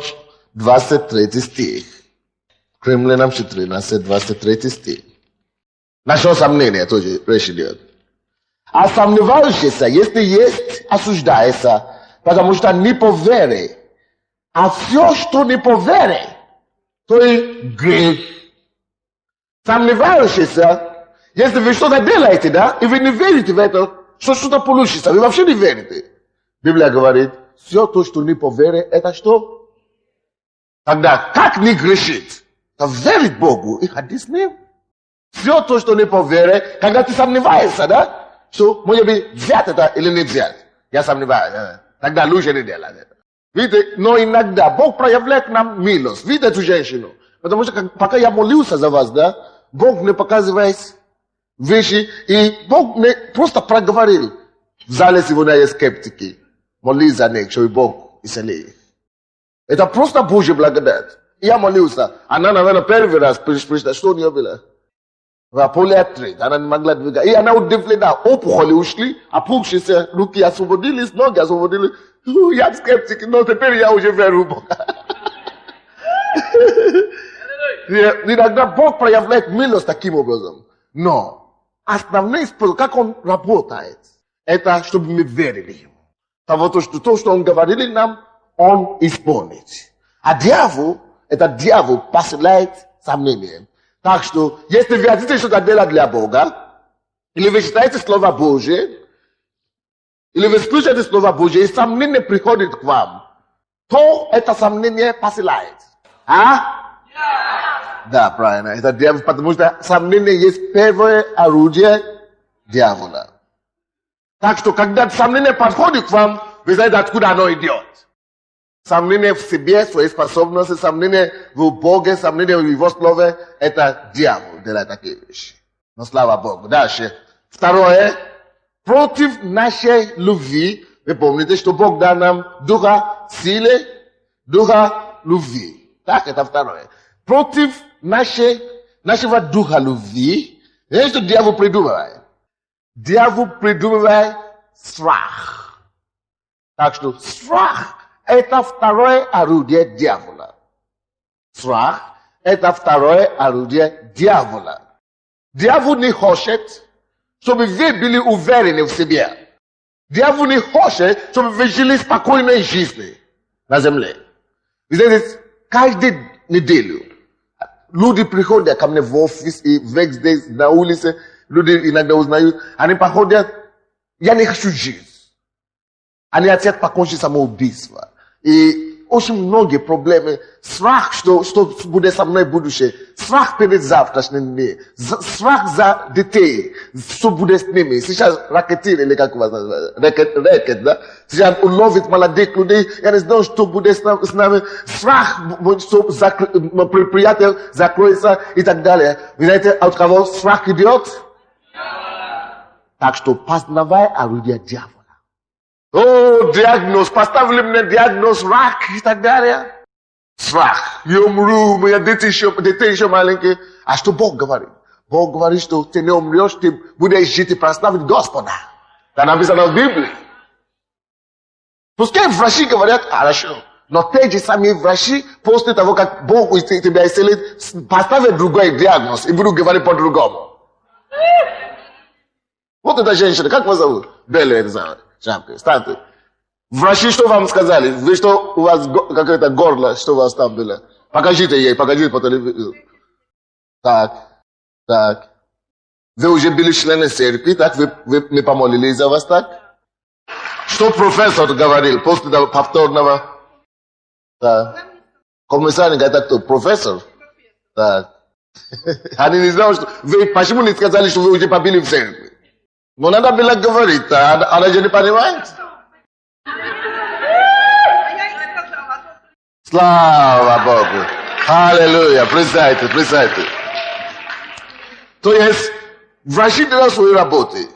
23 стих. Римлянам 14, 23 стих. Нашел сомнение тоже, речь идет. А сомневающийся, если есть, осуждается, потому что не по вере. А все, что не по вере, то и грех. Сомневающийся, если вы что-то делаете, да, и вы не верите в это, что что-то получится, вы вообще не верите. Библия говорит, все то, что не по вере, это что? Тогда, как не грешить? То верить Богу и ходить с Ним. Все то, что не по вере, когда ты сомневаешься, да, что, может быть, взять это или не взять. Я сомневаюсь. Тогда лучше не делать это. Видите, но иногда Бог проявляет нам милость. Видите эту женщину? Потому что пока я молился за вас, да, Бог мне показывает вещи, и Бог мне просто проговорил. В зале сегодня есть скептики. Молись за них, чтобы Бог исцелит. Это просто Божья благодать. Я молился. Она, наверное, первый раз пришла. Что у нее было? Полиартрит. Она не могла двигаться. И она удивлена. Опухоли ушли, опухшиеся руки освободились, ноги освободились. Я скептик, но теперь я уже верю в Бога. Иногда Бог проявляет милость таким образом. Но основной способ, как Он работает, это чтобы мы верили Ему. То, что Он говорил нам, Он исполнит. А дьявол, этот дьявол посылает сомнения. Так что, если вы хотите что-то делать для Бога, или вы читаете Слово Божие, или вы слушаете Слово Божие, и сомнение приходит к вам, то это сомнение посылает. А? Да, правильно. Это дьявол, потому что сомнение есть первое орудие дьявола. Так что, когда сомнение подходит к вам, вы знаете, откуда оно идет. Сомнение в себе, в своей способности, сомнение в Боге, сомнение в Его Слове, это дьявол делает такие вещи. Но слава Богу. Дальше. Второе. Против нашей любви, вы помните, что Бог дал нам духа силы, духа любви. Так, это второе. Против нашего духа любви, знаете, что дьявол придумывает? Дьявол придумывает страх. Так что страх – это второе орудие дьявола. Страх – это второе орудие дьявола. Дьявол не хочет, чтобы вы были уверены в себе. Дьявол не хочет, чтобы вы жили спокойной жизнью на земле. Вы знаете, каждую неделю люди приходят ко мне в офис и везде на улице, люди иногда узнают, они приходят, я не хочу жить. Они хотят покончить самоубийство. И очень многие проблемы. Страх, что будет со мной в будущем. Страх перед завтрашним днем. Страх за детей. Что будет с ними. Сейчас ракетир, или как вас называют? Рэкет, да? Сейчас он ловит молодых людей. Я не знаю, что будет с нами. Страх, что предприятие закроется и так далее. Вы знаете, от кого страх идет? Так что познавай орудие дьявола. О, диагноз, поставили мне диагноз рак и так далее. Страх, я умру, мои дети еще маленькие. А что Бог говорит? Бог говорит, что ты не умрешь, ты будешь жить и прославить Господа. Это написано в Библии. Пускай врачи говорят, хорошо. Но те же самые врачи, после того, как Бог тебя исцелит, поставят другой диагноз и будут говорить по-другому. Вот эта женщина, как вас зовут? Белли, это зовут. Шапка, встаньте. Врачи что вам сказали? Вы что, у вас какое-то горло, что у вас там было? Покажите ей, покажите по телевизору. Так. Вы уже были члены церкви, так? Вы не помолились за вас, так? Что профессор говорил после повторного? Так. Комиссарник, это кто? Профессор? Так. Они не знают, что... Вы почему не сказали, что вы уже побили в церкви? Но надо было говорить, она же не понимает. Слава Богу. Аллилуйя. Представьте. То есть, врачи делают свои работы.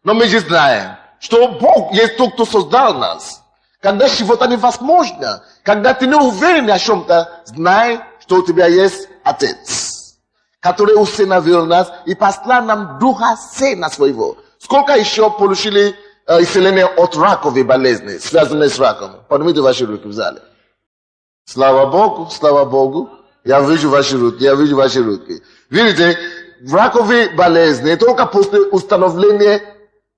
Но мы же знаем, что Бог есть тот, кто создал нас. Когда чего-то невозможно, когда ты не уверен о чем-то, знай, что у тебя есть Отец, который усыновил нас и послал нам Духа Сына Своего. Сколько еще получили исцеление от раковой болезни, связанной с раком? Поднимите ваши руки в зале. Слава Богу. Я вижу ваши руки. Видите, wrakowi болезни, только после установления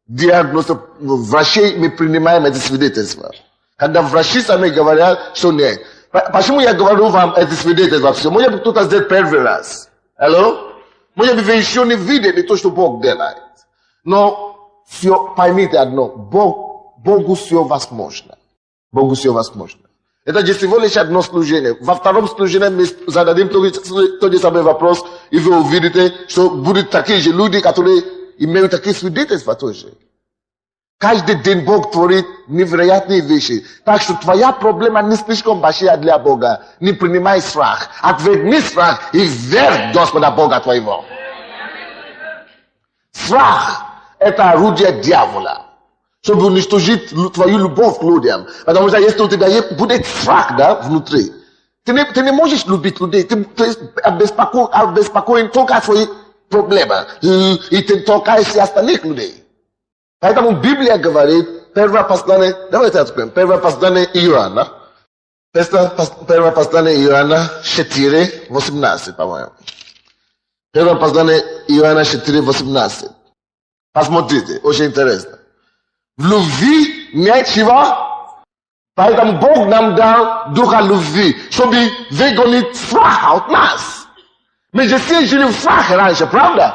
диагноза врачей мы принимаем эти свидетельства. Когда врачи сами говорят, что нет. Почему я говорю вам эти свидетельства? Может быть, кто-то сделает первый раз. Алло? Может быть, вы еще не видели то, что Бог делает. Но все, поймите одно. Богу все возможно. Богу все возможно. Это же всего лишь одно служение. Во втором служении мы зададим тот же самый вопрос, и вы увидите, что будут такие же люди, которые имеют такие свидетельства тоже. Каждый день Бог творит невероятные вещи. Так что твоя проблема не слишком большая для Бога. Не принимай страх. Отвергни страх и верь в Господа Бога твоего. Страх – это орудие дьявола, чтобы уничтожить твою любовь к людям. Потому что если у тебя будет страх, да, внутри, ты не можешь любить людей. Ты обеспокоен только о своих проблемах. И ты толкаешься остальных людей. Поэтому Библия говорит, первое послание, давайте откроем, первое послание Иоанна. Первое послание Иоанна 4:18, по-моему. Первое послание Иоанна 4:18. Посмотрите, очень интересно. В любви нечего, поэтому Бог нам дал духа любви, чтобы выгонить страх от нас. Мы же все жили в страхе раньше, правда?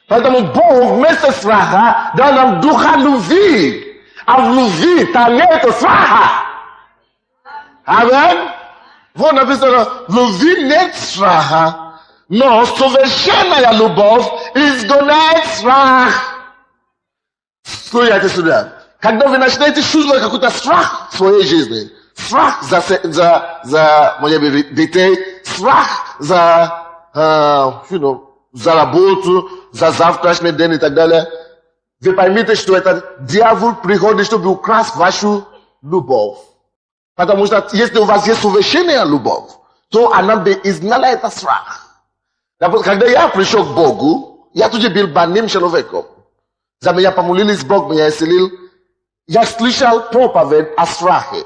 Поэтому Бог вместо страха дал нам духа любви. А в любви там нет страха. Амин? Вот написано, в любви нет страха, но совершенная любовь изгоняет страх. Слушайте сюда. Когда вы начинаете чувствовать какой-то страх в своей жизни, страх за может быть, детей, страх за работу, за завтрашний день и так далее, вы поймите, что этот дьявол приходит, чтобы украсть вашу любовь. Потому что если у вас есть совершенная любовь, то она бы изгнала этот страх. Когда я пришел к Богу, я тоже был больным человеком. За меня помолились, Бог меня исцелил. Я слышал проповедь о страхе.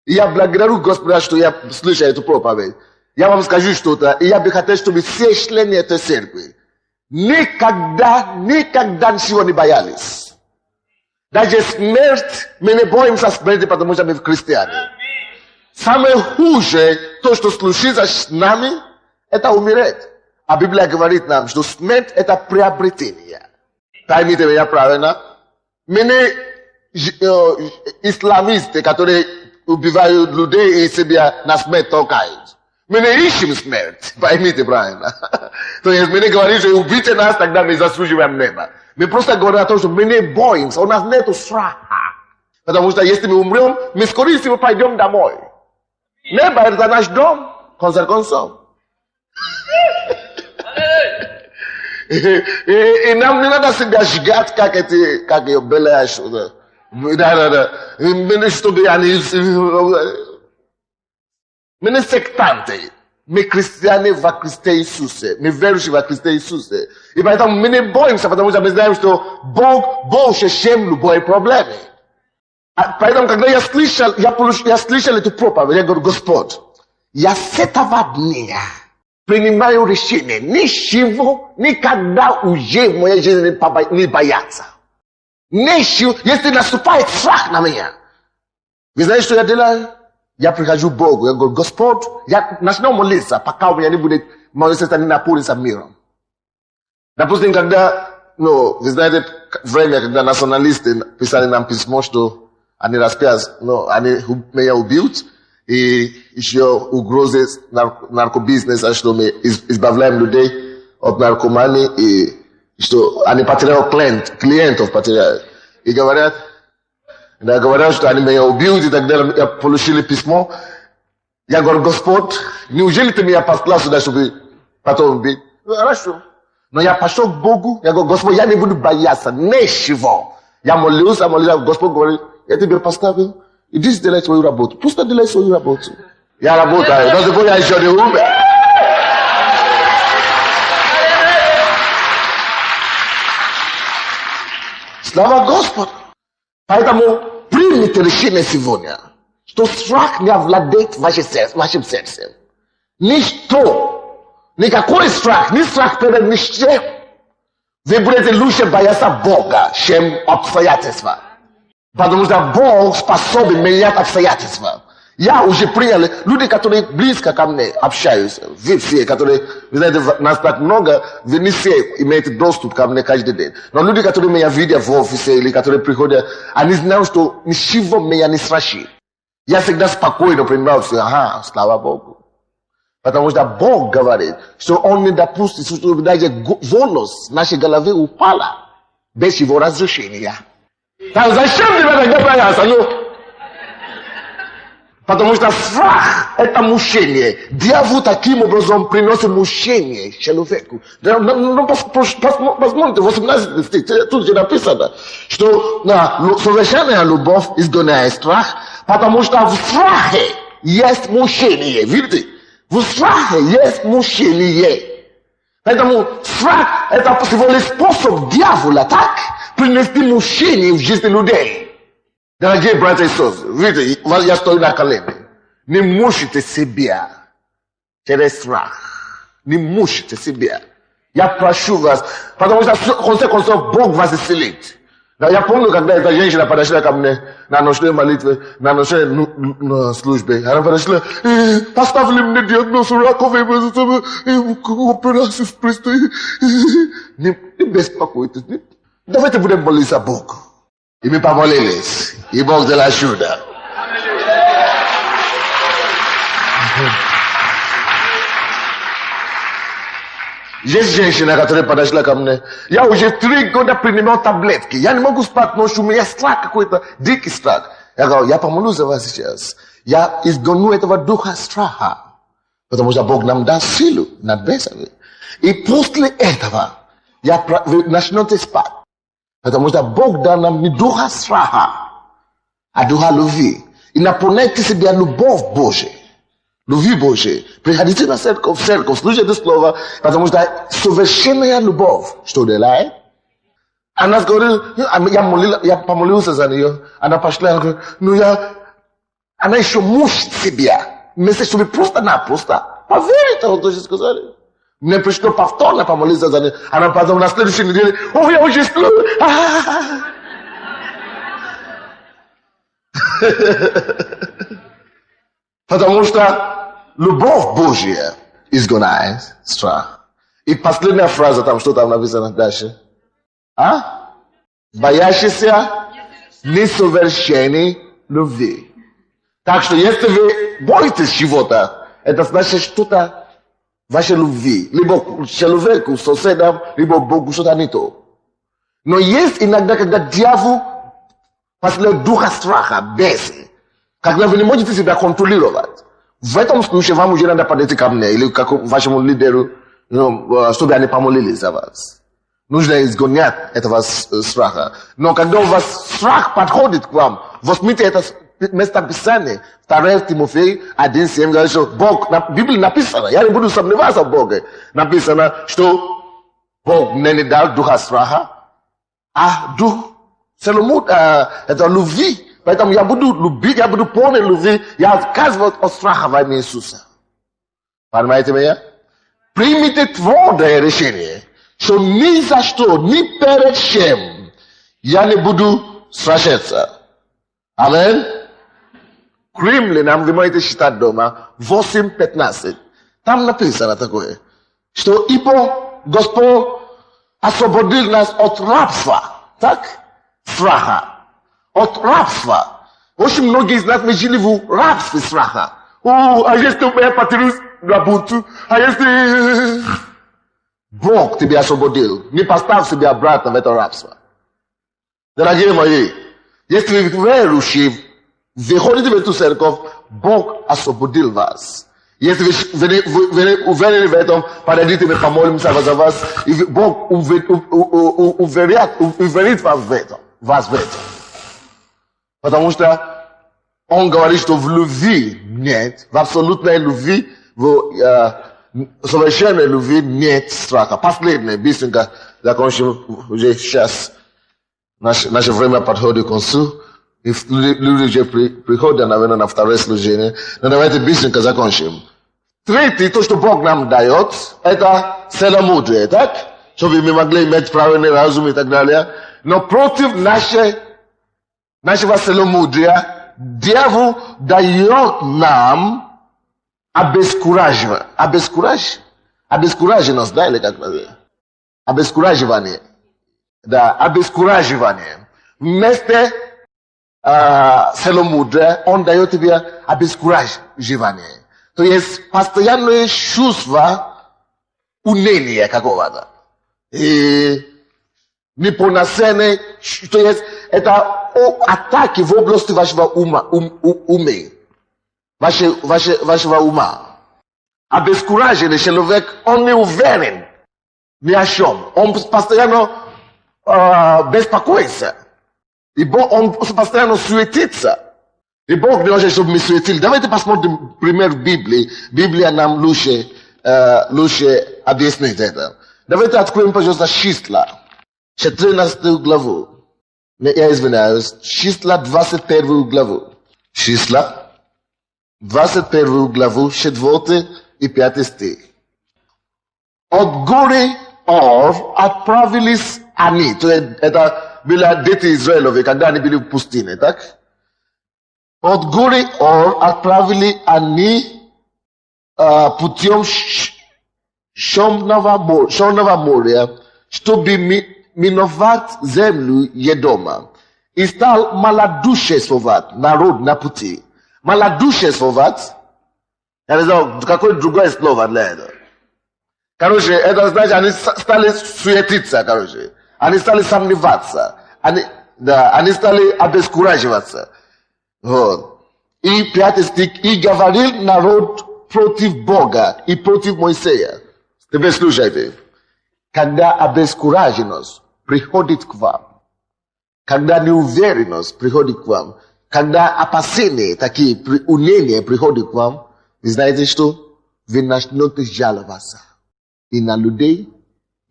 И я благодарю Господа, что я слышал эту проповедь. Я вам скажу что-то, и я бы хотел, чтобы все члены этой церкви никогда ничего не боялись. Даже смерть, мы не боимся смерти, потому что мы христиане. Самое худшее, то, что случится с нами, это умереть. А Библия говорит нам, что смерть – это приобретение. Поймите меня правильно. Мы не исламисты, которые убивают людей и себя на смерть толкают. Мы не ищем смерть. Поймите правильно. То есть мы не говорим, что убейте нас, тогда мы заслуживаем небо. Мы просто говорим о том, что мы не боимся, у нас нет страха. Потому что если мы умрем, мы скорее всего пойдем домой. Небо – это наш дом, в конце концов. И нам не надо себя сжигать, как ее белая что-то. Мы не сектанты. Мы христиане во Христе Иисусе. Мы верующие во Христе Иисусе. И поэтому мы не боимся, потому что мы знаем, что Бог больше, чем любой проблемы. Поэтому, когда я слышал эту проповедь, я говорю, Господь, я с этого дня принимаю решение ничего никогда уже в моей жизни не бояться. Ничего, если наступает страх на меня. Вы знаете, что я делаю? Я прихожу к Богу, я говорю, Господь, я начну молиться, пока у меня не будет молиться, не наполнится миром. Допустим, когда, вы знаете, время, когда националисты писали нам письмо, что они распят, они меня убьют, и еще угрозы наркобизнеса, что мы избавляем людей от наркомании, и что они потеряют клиентов потеряют. И говорят, что они меня убьют, и так далее. Я получили письмо. Я говорю, Господь, неужели ты меня послал сюда, чтобы потом убить? Хорошо. Но я пошел к Богу, я говорю, Господь, я не буду бояться ничего. Я молился, Господь говорит, я тебе поставил, иди сделай свою работу. Просто делай свою работу. Я работаю, но сегодня я еще не умер. Слава Господу. Поэтому примите решение сегодня, что страх не овладеет вашим сердцем. Ничто Nikakoi strach, ni strach pere ni shem. Вы будете лучше бояться Бога, чем обстоятельства. Потому что Бог способен менять обстоятельства. Я уже принял, люди, которые близко ко мне общаются, вы все, которые, вы знаете, нас так много, вы не все имеете доступ ко мне каждый день. Но люди, которые меня видят в офисе или которые приходят, они знают, что ничего меня не страшит. Я всегда спокойно принимал все, ага, слава Богу. Потому что Бог говорит, что Он не допустит, что даже волос нашей головы упала без Его разрешения. Так зачем тебе тогда бояться? Потому что страх – это мучение. Дьявол таким образом приносит мучение человеку. Посмотрите, 18 стих, тут же написано, что совершенная любовь изгоняет страх, потому что в страхе есть мучение. Видите? В страхе есть мучение. Поэтому страх – это всего лишь способ дьявола, так? Принести мучение в жизни людей. Дорогие братья и сестры, видите, я стою на колене. Не мучите себя через страх. Не мучите себя. Я прошу вас, потому что в конце концов Бог вас исцелит. Я помню, когда эта женщина подошла ко мне на ночной молитве, на ночной службе. Она подошла, поставили мне диагноз раковой операции в приступе. Не беспокойтесь. Давайте будем молиться Богу. И мы помолились. И Бог сделал чудо. Есть женщина, которая подошла ко мне. Я уже 3 года принимал таблетки. Я не могу спать ночью. У меня страх какой-то, дикий страх. Я говорю, я помолюсь за вас сейчас. Я изгоню этого духа страха. Потому что Бог нам даст силу над бесами. И после этого вы начнете спать. Потому что Бог дал нам не духа страха, а духа любви. И наполняйте себя любовь Божия. Любви Божией. Приходите на церковь, слушайте слово, потому что совершенная любовь, что делает? Она говорит, я помолился за нее, она пошла, она говорит, она еще мучит себя, вместо чтобы просто-напросто поверить в то, что сказали. Мне пришло повторно помолиться за нее, она потом на следующей неделе, я уже сплю. Потому что любовь Божья изгоняет страх. И последняя фраза там, что там написано дальше? Боящийся несовершенной любви. Так что если вы боитесь чего-то, это значит что-то в вашей любви. Либо человеку, соседям, либо Богу что-то не то. Но есть иногда, когда дьявол посылает духа страха, бесы. Когда вы не можете себя контролировать. В этом случае вам уже надо подойти ко мне или к вашему лидеру, чтобы они помолились за вас. Нужно изгонять этого страха. Но когда у вас страх подходит к вам, возьмите это место Писания, 2 Тимофея 1:7, говорит, что Бог, в Библии написано, я не буду сомневаться в Боге, написано, что Бог не дал духа страха, а дух это любви. Поэтому я буду любить, я буду полный любви, я отказываюсь от страха во имя Иисуса. Понимаете меня? Примите твердое решение, что ни за что, ни перед чем я не буду страшиться. Амин? К Римлянам, вы можете читать дома, 8:15. Там написано такое, что ибо Господь освободил нас от рабства, так? Страха. От рабства. Очень многие из нас мы жили в рабстве страха. А если я потеряюсь работу, а если Бог тебя освободил, не поставь себя обратно в это рабство. Дорогие мои, если вы верующие, вы ходите в эту церковь, Бог освободил вас. Если вы уверены в этом, подойдите, мы помолимся за вас, и Бог уверит вас в этом. Потому что Он говорит, что в любви нет, в абсолютной любви, в совершенной любви нет страха. Последнее, быстренько закончим уже сейчас. Наше время подходит к концу. И люди уже приходят, наверное, на второе служение. Но давайте быстренько закончим. Третий, то, что Бог нам дает, это целомудрие, так? Чтобы мы могли иметь правильный разум и так далее. Но против нашего целомудрия дьявол дает нам обескураженность, да, или как называется? Обескураживание. Да, обескураживание. Вместо целомудрия он дает тебе обескураживание. То есть постоянное чувство уныния какого-то. И неполноценное, то есть это атаки в области вашего ума, вашего ума. Обескураженный человек, он не уверен ни о чем. Он постоянно беспокоится. И он постоянно суетится. И Бог не хочет, чтобы мы суетили. Давайте посмотрим пример в Библии. Библия нам лучше объяснит это. Давайте откроем, пожалуйста, числа. 14 главу. Я извиняюсь. Числа 21 главу. Числа 21 главу, 4 и 5 стих. От горы Ор отправились они. То есть это были дети Израилевы, когда они были в пустыне, так? От горы Ор отправили они путем Черного моря, чтобы миновать землю Едома. И стал малодушествовать народ на пути. Малодушествовать, я не знаю, какое другое слово для этого. Короче, это значит, они стали суетиться, короче. Они стали сомневаться. Они стали обескураживаться. Вот. И 5 стих. И говорил народ против Бога и против Моисея. Теперь слушайте. Когда обескураженность приходит к вам, когда неуверенность приходит к вам, когда опасения, такие уныние приходит к вам, вы знаете что? Вы начнете жаловаться. И на людей,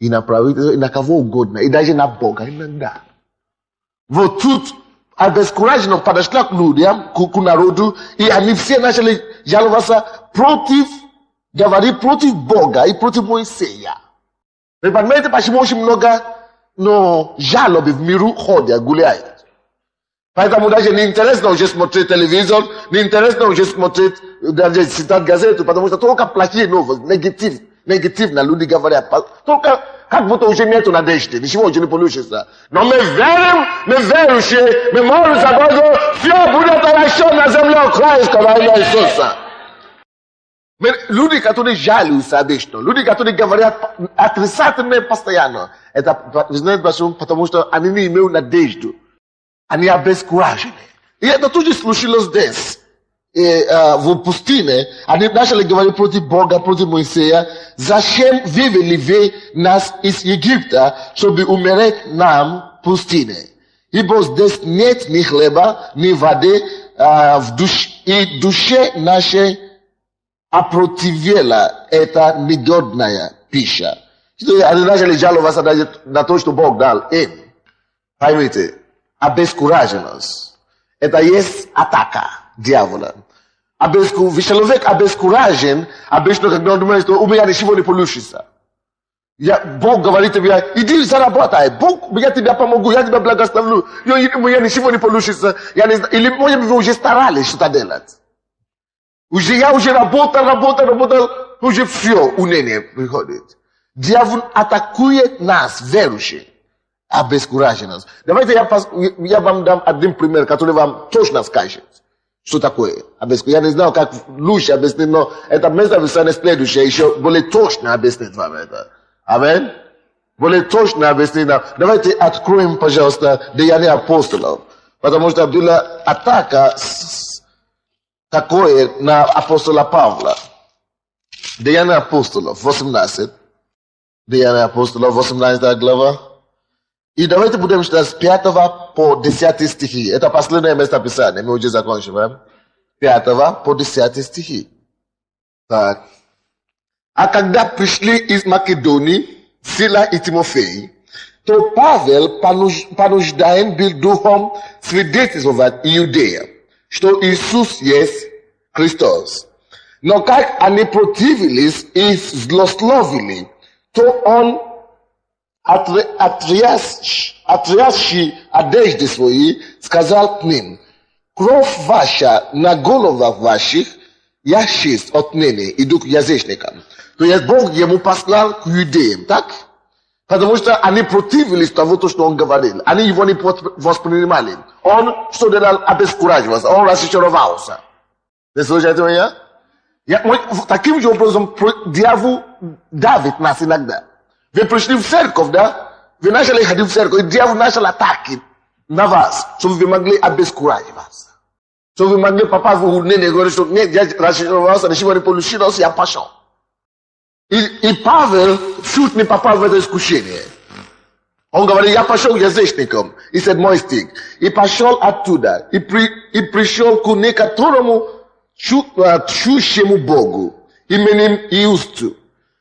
и на правительство, и на кого угодно, и даже на Бога иногда. Вот тут обескураженность подошла к людям, к народу, и они все начали жаловаться говорить против Бога и против Моисея. Вы понимаете, почему очень много жалоб в миру ходят, гуляют? Поэтому даже не интересно уже смотреть телевизор, не интересно уже смотреть, даже читать газету, потому что только плохие новости, негативно люди говорят. Только как будто уже нету надежды, ничего уже не получится. Но мы верим, мы верующие, мы молимся Богу, все будет хорошо на земле украинского во имя Иисуса. Люди, которые жалуются обычно, люди, которые говорят отрицательно постоянно, это, вы знаете почему? Потому что они не имеют надежду. Они обескуражены. И это тоже случилось здесь. В пустыне, они начали говорить против Бога, против Моисея. Зачем вывели вы нас из Египта, чтобы умереть нам в пустыне? Ибо здесь нет ни хлеба, ни воды, и душе нашей опротивела эта негодная пища. Они начали жаловаться на то, что Бог дал им. Поймите, обескураженность. Это есть атака дьявола. Человек обескуражен, обычно, когда он думает, что у меня ничего не получится. Бог говорит тебе, иди заработай, Бог, я тебе помогу, я тебя благословлю, у меня ничего не получится. Или, может быть, вы уже старались что-то делать. Я уже работал, уже все, уныние приходит. Дьявол атакует нас, верующих, обескураженность. Давайте я вам дам один пример, который вам точно скажет, что такое обескураженность. Я не знаю, как лучше объяснить, но это место в следующее еще более точно объяснить вам это. Амин? Более точно объяснить нам. Давайте откроем, пожалуйста, Деяния апостолов. Потому что была атака такое на апостола Павла. Деяния апостолов, 18. Деяния апостолов, 18 глава. И давайте будем читать с 5 по 10 стихи. Это последнее место Писания. Мы уже закончим. 5 по 10 стихи. Так. А когда пришли из Македонии Сила и Тимофей, то Павел понуждаем был духом свидетельствовать Иудея, что Иисус есть Христос. Но как они противились и злословили, то он, отрясши одежды свои, сказал к ним: кровь ваша на головах ваших, я чист отныне, иду к язычникам. То есть Бог ему послал к иудеям, так? Потому что они противились того, что он говорил. Они его не воспринимали. Он что делал? Обескураживался, он разочаровался. Вы слышите меня? Таким же образом дьявол давит нас иногда. Вы пришли в церковь, да? Вы начали ходить в церковь, и дьявол начал атаки на вас, чтобы вы могли обескураживаться. Чтобы вы могли попасть в уныние и говорить, что нет, я разочаровался, ничего не получилось, я пошел. И Павел чуть не попал в это искушение. Он говорит: я пошел к язычникам, и 7 стих, и пошел оттуда, и пришел к некоторому чущему Богу, именем Иусту,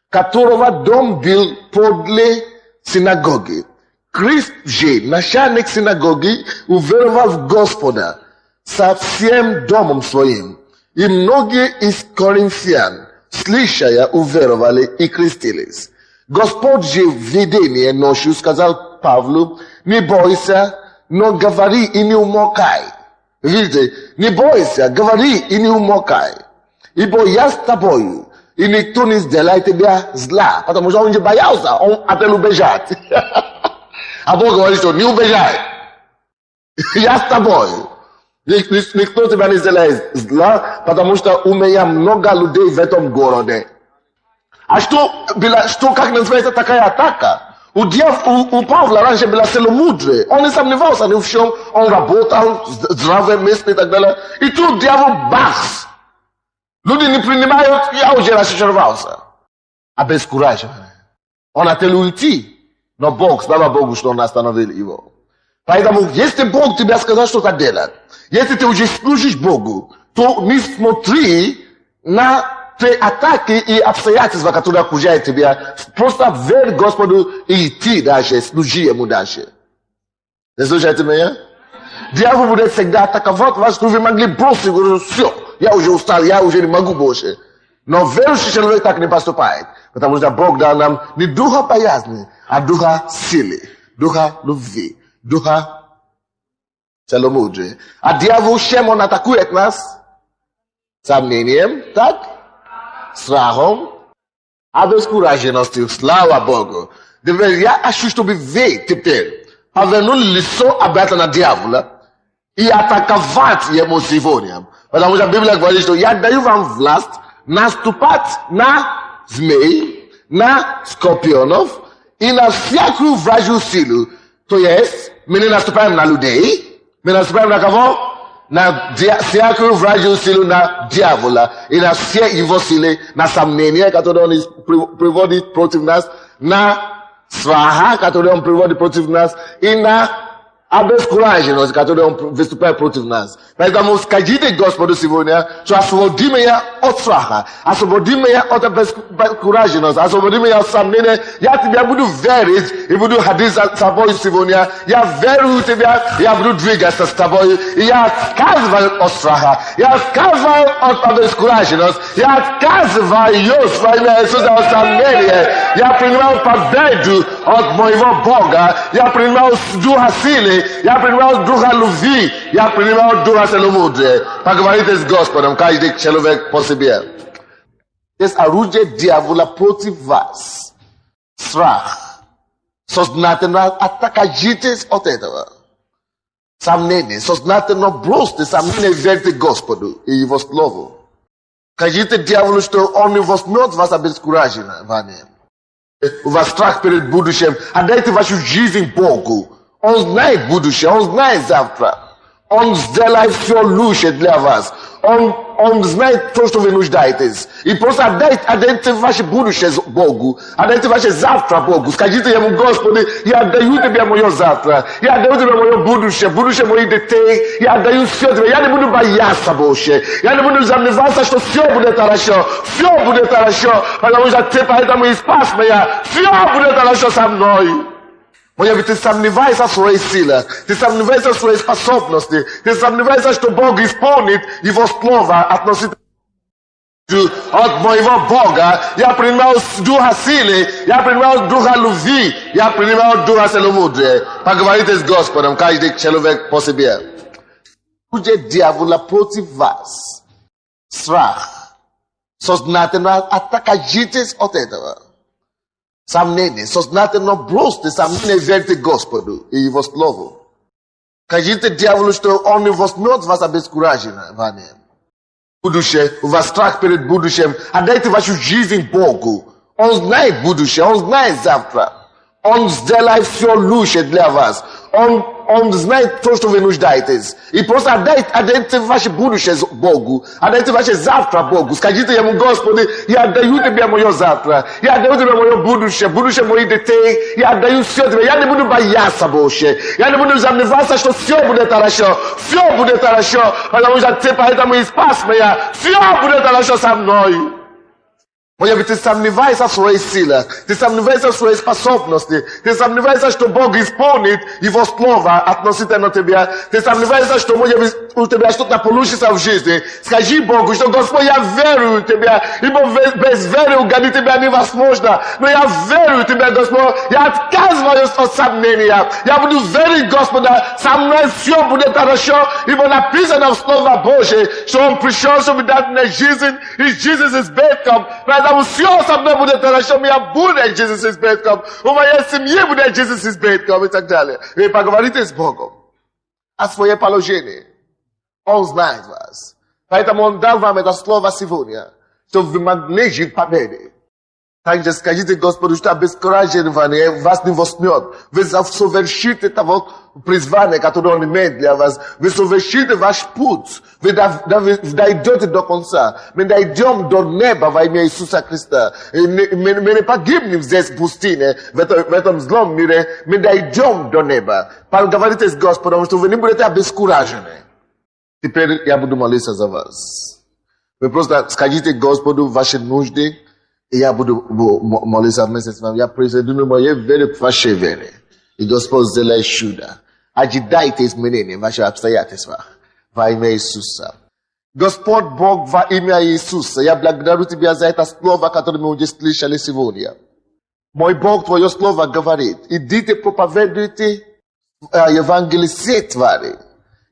которого дом был подле синагоги. Христ же, начальник синагоги, уверовал в Господа со всем домом своим, и многие из коринфян, слышая, уверовали и крестились. Господь же в видении ночью сказал Павлу: не бойся, но говори и не умолкай. Видите, не бойся, говори и не умолкай. Ибо я с тобою, и никто не сделает тебя зла. Потому что он же боялся, он хотел убежать. А Бог говорит, что не убежай. Я с тобой. Никто тебя не сделает зла, потому что у меня много людей в этом городе. А что как называется такая атака? У Павла раньше было целомудрие. Он не сомневался ни в чем. Он работал, здравое место и так далее. И тут дьявол бац! Люди не принимают, я уже разочаровался. Обескураживание. Он хотел уйти. Но Бог, слава Богу, что он остановил его. Поэтому, если Бог тебе сказал что-то делать, если ты уже служишь Богу, то не смотри на те атаки и обстоятельства, которые окружают тебя. Просто верь Господу и идти дальше, служи Ему дальше. Вы слушаете меня? Дьявол будет всегда атаковать вас, чтобы вы могли бросить, говорить: все, я уже устал, я уже не могу больше. Но верующий человек так не поступает. Потому что Бог дал нам не духа боязни, а духа силы, духа любви, духа целомудрия. А дьявол, чем он атакует нас? Сомнением, так? Страхом, обескураженностью. Слава Богу. Я хочу, чтобы вы теперь повернули лицо обратно на дьявола и атаковать ему сегодня. Потому что Библия говорит, что я даю вам власть наступать на змей, на скорпионов и на всякую вражью силу. То есть, мы не наступаем на людей, мы наступаем на кого? На всякую вражью силу, на дьявола и на все его силы, на сомнения, которые он приводит против нас, на страха, которые он приводит против нас, и на обескураженность, которую он выступает против нас. Поэтому скажите Господу сегодня, что освободи меня от страха, освободи меня от обескураженности, освободи меня от сомнения. Я тебя буду верить и буду ходить с тобой сегодня. Я верю в тебя, я буду двигаться с тобой. И я отказываю от страха, я отказываю от обескураженности, я отказываю во имя Иисуса от сомнения. Я принимаю победу от моего Бога, я принимаю духа силы, я принимаю духа любви, я принимаю духа целомудрия. Поговорите с Господом, каждый человек по себе. Есть орудие дьявола против вас. Страх. Сознательно откажитесь от этого. Сомнение. Сознательно бросьте сомнение, верьте Господу и Его Слову. Скажите дьяволу, что он не возьмет вас обескураживанием. У вас страх перед будущим. Отдайте вашу жизнь Богу. Он знает будущее, он знает завтра. Он сделает все лучше для вас. Он знает то, что вы нуждаетесь. И просто отдайте ваше будущее Богу. Отдайте ваше завтра Богу. Скажите ему: Господи, я отдаю тебе мое завтра. Я отдаю тебе мое будущее моих детей. Я отдаю все тебе. Я не буду бояться больше. Я не буду сомневаться, что все будет хорошо. Все будет хорошо. Потому что ты поэтому и спас меня. Все будет хорошо со мной. Может быть, ты сомневаешься в своей силе, ты сомневаешься в своей способности, ты сомневаешься, что Бог исполнит Его слово относительно Od mojego Boga, ja przyjmę ducha sily, ja przyjmę ducha любви, ja przyjmę ducha celomudry. Поговорите с Господом, каждый человек по себе. Будет дьявола против вас. Страх. Сознательно откажитесь от этого. Сомнение. Сознательно бросьте сомнение, верьте Господу и Его Слову. Скажите дьяволу, что он не возьмет вас обескураживание. Будущее, у вас страх перед будущим, отдайте вашу жизнь Богу. Он знает будущее, Он знает завтра. Он сделает все лучше для вас. Он знает то, что вы нуждаетесь. И просто отдайте ваше будущее Богу. Отдайте ваше завтра Богу. Скажите ему: Господи, я отдаю тебе мое завтра. Я отдаю тебе мое будущее моих детей. Я отдаю все тебе. Я не буду бояться больше. Я не буду сомневаться, что все будет хорошо. Все будет хорошо. Потому что ты поэтому и спас меня. Все будет хорошо со мной. Может быть, ты сомневаешься в своей силе, ты сомневаешься в своей способности, ты сомневаешься, что Бог исполнит Его Слово относительно тебя, ты сомневаешься, что, может быть, у тебя что-то получится в жизни. Скажи Богу, что: Господь, я верю в Тебя, ибо без веры угодить Тебя невозможно. Но я верю в Тебя, Господь, я отказываюсь от сомнения. Я буду верить Господа, со мной все будет хорошо, ибо написано в Слове Божьем, что Он пришел, чтобы дать мне жизнь, и жизнь с избытком. Поэтому все со мной будет хорошо, у меня будет жизнь с избытком, у моей семьи будет жизнь с избытком и так далее. И поговорите с Богом о своем положении. Он знает вас. Поэтому Он дал вам это слово сегодня, чтобы вы могли жить в победе. Также скажите Господу, что обескураживание вас не возьмет. Вы совершите того призвания, которое Он имеет для вас. Вы совершите ваш путь. Вы дойдете до конца. Мы дойдем до неба во имя Иисуса Христа. Мы не погибнем здесь в пустыне, в этом злом мире. Мы дойдем до неба. Поговорите с Господом, что вы не будете обескуражены. Теперь я буду молиться за вас. Вы просто скажите Господу ваши нужды, и я буду молиться вместе с вами. Я присоединю моей вере к вашей вере. И Господь сделает чудо. Ожидайте изменения в ваших обстоятельствах во имя Иисуса. Господь Бог, во имя Иисуса, я благодарю Тебя за это слово, которое мы уже слышали сегодня. Мой Бог, Твое слово говорит: идите, проповедуйте Евангелие всей твари.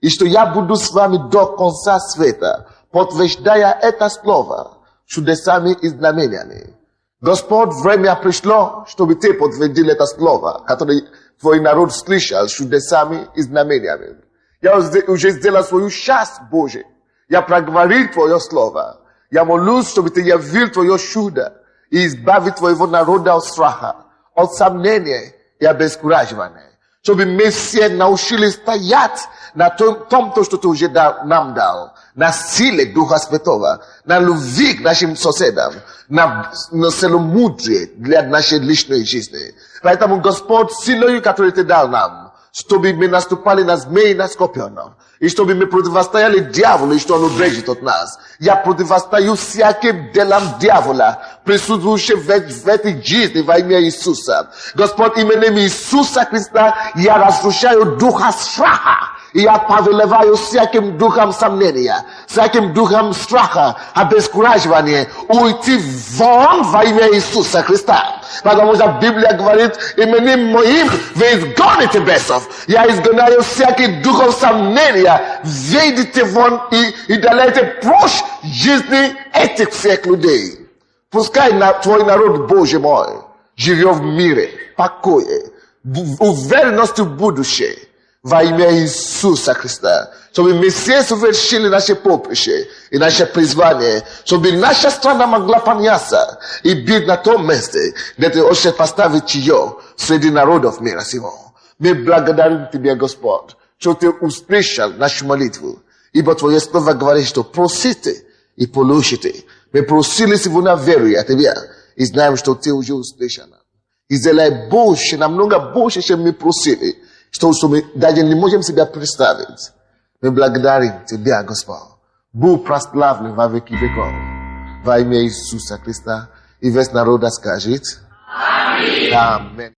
И что я буду с вами до конца света, подтверждая это слово чудесами и знамениями. Господь, время пришло, чтобы Ты подтвердил это слово, которое Твой народ слышал, чудесами и знамениями. Я уже сделал свою часть, Божия. Я проговорил Твое слово. Я молюсь, чтобы Ты явил Твое чудо и избавил Твоего народа от страха, от сомнения и обескураживания. Чтобы мы все научились стоять на том, что Ты уже нам дал, на силе Духа Святого, на любви к нашим соседям, на целомудрие для нашей личной жизни. Поэтому, Господь, силой, которую Ты дал нам, чтобы мы наступали на змей и на скорпионов, и чтобы мы противостояли дьяволу, и что он убежит от нас. Я противостою всяким делам дьявола, присутствующим в этой жизни во имя Иисуса. Господь, именем Иисуса Христа я разрушаю духа страха. И я повелеваю всяким духом сомнения, всяким духом страха, обескураживания, уйти вон во имя Иисуса Христа. Потому что Библия говорит: именем моим вы изгоните бесов. Я изгоняю всякий духов сомнения. Выйдите вон и далите прочь жизни этих всех людей. Пускай Твой народ, Божий мой, живет в мире, покое, в уверенности в будущее. Во имя Иисуса Христа, чтобы мы все совершили наше поприще и наше призвание, чтобы наша страна могла подняться и быть на том месте, где Ты хочешь поставить ее среди народов мира сего. Мы благодарим Тебя, Господь, что Ты услышал нашу молитву, ибо Твое слово говорит, что просите и получите. Мы просили сегодня, веруя Тебе, и знаем, что Ты уже услышал. И сделай больше, намного больше, чем мы просили, что мы даже не можем себе представить. Мы благодарим Тебя, Господь. Будь прославлен во веки веков. Во имя Иисуса Христа. И весь народ скажет: Аминь. Аминь.